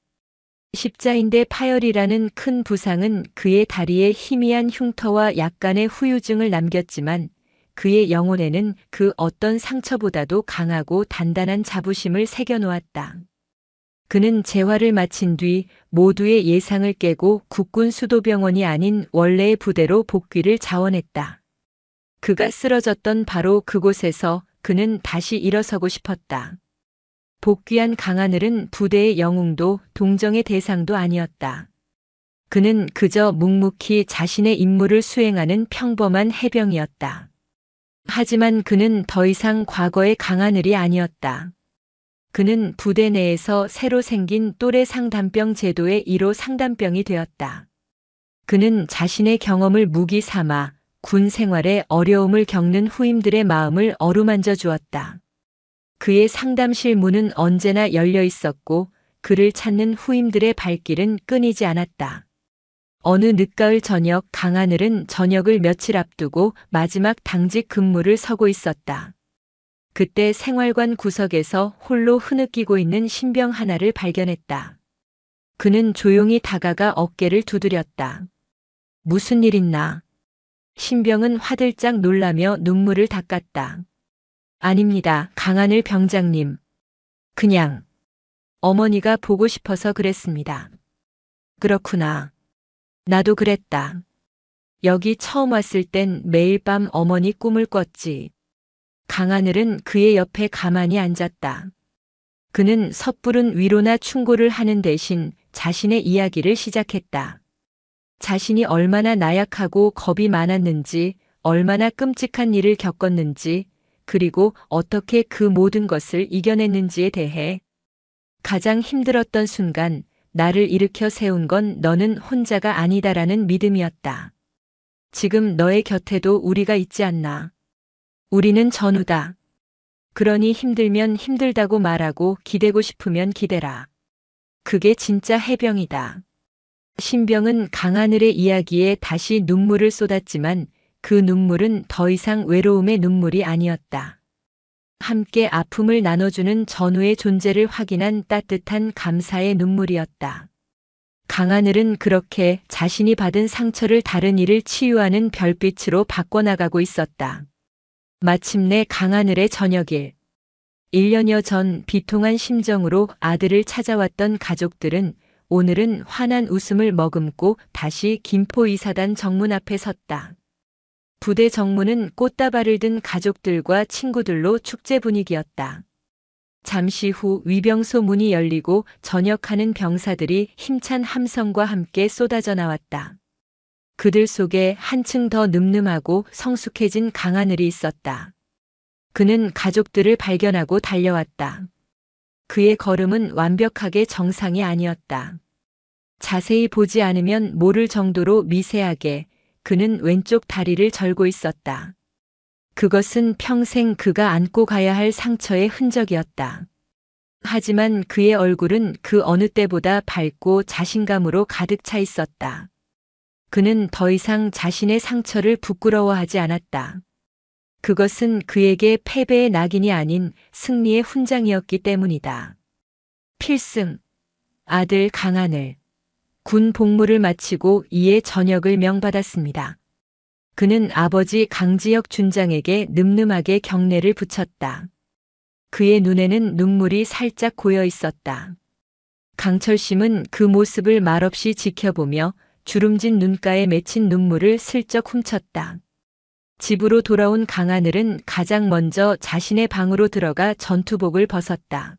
십자인대 파열이라는 큰 부상은 그의 다리에 희미한 흉터와 약간의 후유증을 남겼지만 그의 영혼에는 그 어떤 상처보다도 강하고 단단한 자부심을 새겨놓았다. 그는 재활을 마친 뒤 모두의 예상을 깨고 국군 수도병원이 아닌 원래의 부대로 복귀를 자원했다. 그가 쓰러졌던 바로 그곳에서 그는 다시 일어서고 싶었다. 복귀한 강하늘은 부대의 영웅도 동정의 대상도 아니었다. 그는 그저 묵묵히 자신의 임무를 수행하는 평범한 해병이었다. 하지만 그는 더 이상 과거의 강하늘이 아니었다. 그는 부대 내에서 새로 생긴 또래 상담병 제도의 1호 상담병이 되었다. 그는 자신의 경험을 무기 삼아 군 생활에 어려움을 겪는 후임들의 마음을 어루만져 주었다. 그의 상담실 문은 언제나 열려 있었고 그를 찾는 후임들의 발길은 끊이지 않았다. 어느 늦가을 저녁 강하늘은 저녁을 며칠 앞두고 마지막 당직 근무를 서고 있었다. 그때 생활관 구석에서 홀로 흐느끼고 있는 신병 하나를 발견했다. 그는 조용히 다가가 어깨를 두드렸다. 무슨 일 있나? 신병은 화들짝 놀라며 눈물을 닦았다. 아닙니다, 강하늘 병장님. 그냥 어머니가 보고 싶어서 그랬습니다. 그렇구나. 나도 그랬다. 여기 처음 왔을 땐 매일 밤 어머니 꿈을 꿨지. 강하늘은 그의 옆에 가만히 앉았다. 그는 섣부른 위로나 충고를 하는 대신 자신의 이야기를 시작했다. 자신이 얼마나 나약하고 겁이 많았는지, 얼마나 끔찍한 일을 겪었는지, 그리고 어떻게 그 모든 것을 이겨냈는지에 대해. 가장 힘들었던 순간 나를 일으켜 세운 건 너는 혼자가 아니다라는 믿음이었다. 지금 너의 곁에도 우리가 있지 않나. 우리는 전우다. 그러니 힘들면 힘들다고 말하고 기대고 싶으면 기대라. 그게 진짜 해병이다. 신병은 강하늘의 이야기에 다시 눈물을 쏟았지만 그 눈물은 더 이상 외로움의 눈물이 아니었다. 함께 아픔을 나눠주는 전우의 존재를 확인한 따뜻한 감사의 눈물이었다. 강하늘은 그렇게 자신이 받은 상처를 다른 이를 치유하는 별빛으로 바꿔나가고 있었다. 마침내 강하늘의 저녁일. 1년여 전 비통한 심정으로 아들을 찾아왔던 가족들은 오늘은 환한 웃음을 머금고 다시 김포 이사단 정문 앞에 섰다. 부대 정문은 꽃다발을 든 가족들과 친구들로 축제 분위기였다. 잠시 후 위병소 문이 열리고 전역하는 병사들이 힘찬 함성과 함께 쏟아져 나왔다. 그들 속에 한층 더 늠름하고 성숙해진 강하늘이 있었다. 그는 가족들을 발견하고 달려왔다. 그의 걸음은 완벽하게 정상이 아니었다. 자세히 보지 않으면 모를 정도로 미세하게 그는 왼쪽 다리를 절고 있었다. 그것은 평생 그가 안고 가야 할 상처의 흔적이었다. 하지만 그의 얼굴은 그 어느 때보다 밝고 자신감으로 가득 차 있었다. 그는 더 이상 자신의 상처를 부끄러워하지 않았다. 그것은 그에게 패배의 낙인이 아닌 승리의 훈장이었기 때문이다. 필승. 아들 강하늘. 군 복무를 마치고 이에 전역을 명받았습니다. 그는 아버지 강지혁 준장에게 늠름하게 경례를 붙였다. 그의 눈에는 눈물이 살짝 고여 있었다. 강철심은 그 모습을 말없이 지켜보며 주름진 눈가에 맺힌 눈물을 슬쩍 훔쳤다. 집으로 돌아온 강하늘은 가장 먼저 자신의 방으로 들어가 전투복을 벗었다.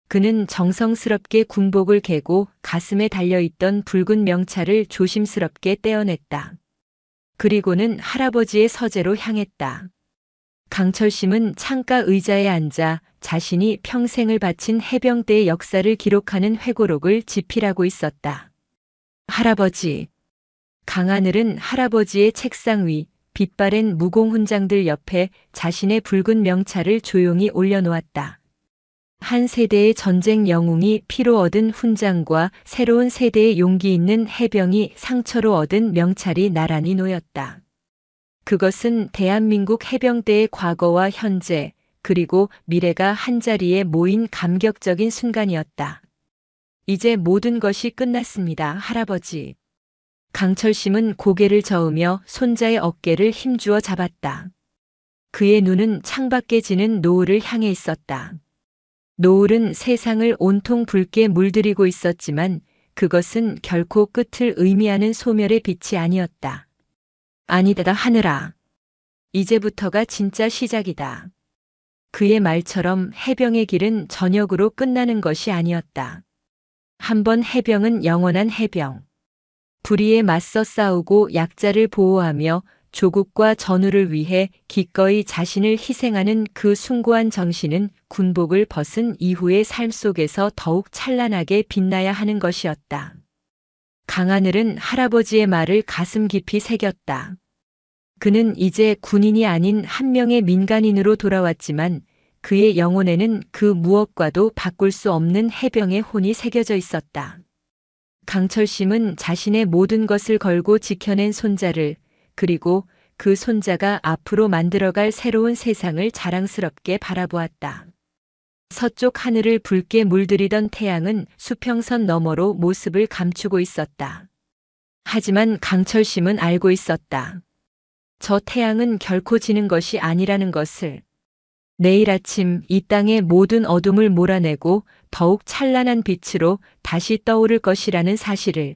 그는 정성스럽게 군복을 개고 가슴에 달려있던 붉은 명찰을 조심스럽게 떼어냈다. 그리고는 할아버지의 서재로 향했다. 강철심은 창가 의자에 앉아 자신이 평생을 바친 해병대의 역사를 기록하는 회고록을 집필하고 있었다. 할아버지. 강하늘은 할아버지의 책상 위 빛바랜 무공훈장들 옆에 자신의 붉은 명찰을 조용히 올려놓았다. 한 세대의 전쟁 영웅이 피로 얻은 훈장과 새로운 세대의 용기 있는 해병이 상처로 얻은 명찰이 나란히 놓였다. 그것은 대한민국 해병대의 과거와 현재, 그리고 미래가 한자리에 모인 감격적인 순간이었다. 이제 모든 것이 끝났습니다, 할아버지. 강철심은 고개를 저으며 손자의 어깨를 힘주어 잡았다. 그의 눈은 창밖에 지는 노을을 향해 있었다. 노을은 세상을 온통 붉게 물들이고 있었지만 그것은 결코 끝을 의미하는 소멸의 빛이 아니었다. 아니다, 하늘아. 이제부터가 진짜 시작이다. 그의 말처럼 해병의 길은 전역으로 끝나는 것이 아니었다. 한번 해병은 영원한 해병. 불의에 맞서 싸우고 약자를 보호하며 조국과 전우를 위해 기꺼이 자신을 희생하는 그 숭고한 정신은 군복을 벗은 이후의 삶 속에서 더욱 찬란하게 빛나야 하는 것이었다. 강하늘은 할아버지의 말을 가슴 깊이 새겼다. 그는 이제 군인이 아닌 한 명의 민간인으로 돌아왔지만 그의 영혼에는 그 무엇과도 바꿀 수 없는 해병의 혼이 새겨져 있었다. 강철심은 자신의 모든 것을 걸고 지켜낸 손자를, 그리고 그 손자가 앞으로 만들어갈 새로운 세상을 자랑스럽게 바라보았다. 서쪽 하늘을 붉게 물들이던 태양은 수평선 너머로 모습을 감추고 있었다. 하지만 강철심은 알고 있었다. 저 태양은 결코 지는 것이 아니라는 것을. 내일 아침 이 땅의 모든 어둠을 몰아내고 더욱 찬란한 빛으로 다시 떠오를 것이라는 사실을.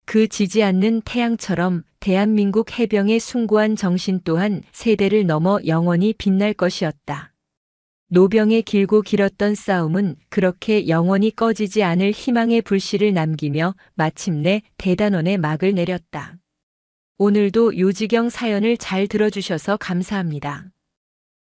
그 지지 않는 태양처럼 대한민국 해병의 숭고한 정신 또한 세대를 넘어 영원히 빛날 것이었다. 노병의 길고 길었던 싸움은 그렇게 영원히 꺼지지 않을 희망의 불씨를 남기며 마침내 대단원의 막을 내렸다. 오늘도 요지경 사연을 잘 들어주셔서 감사합니다.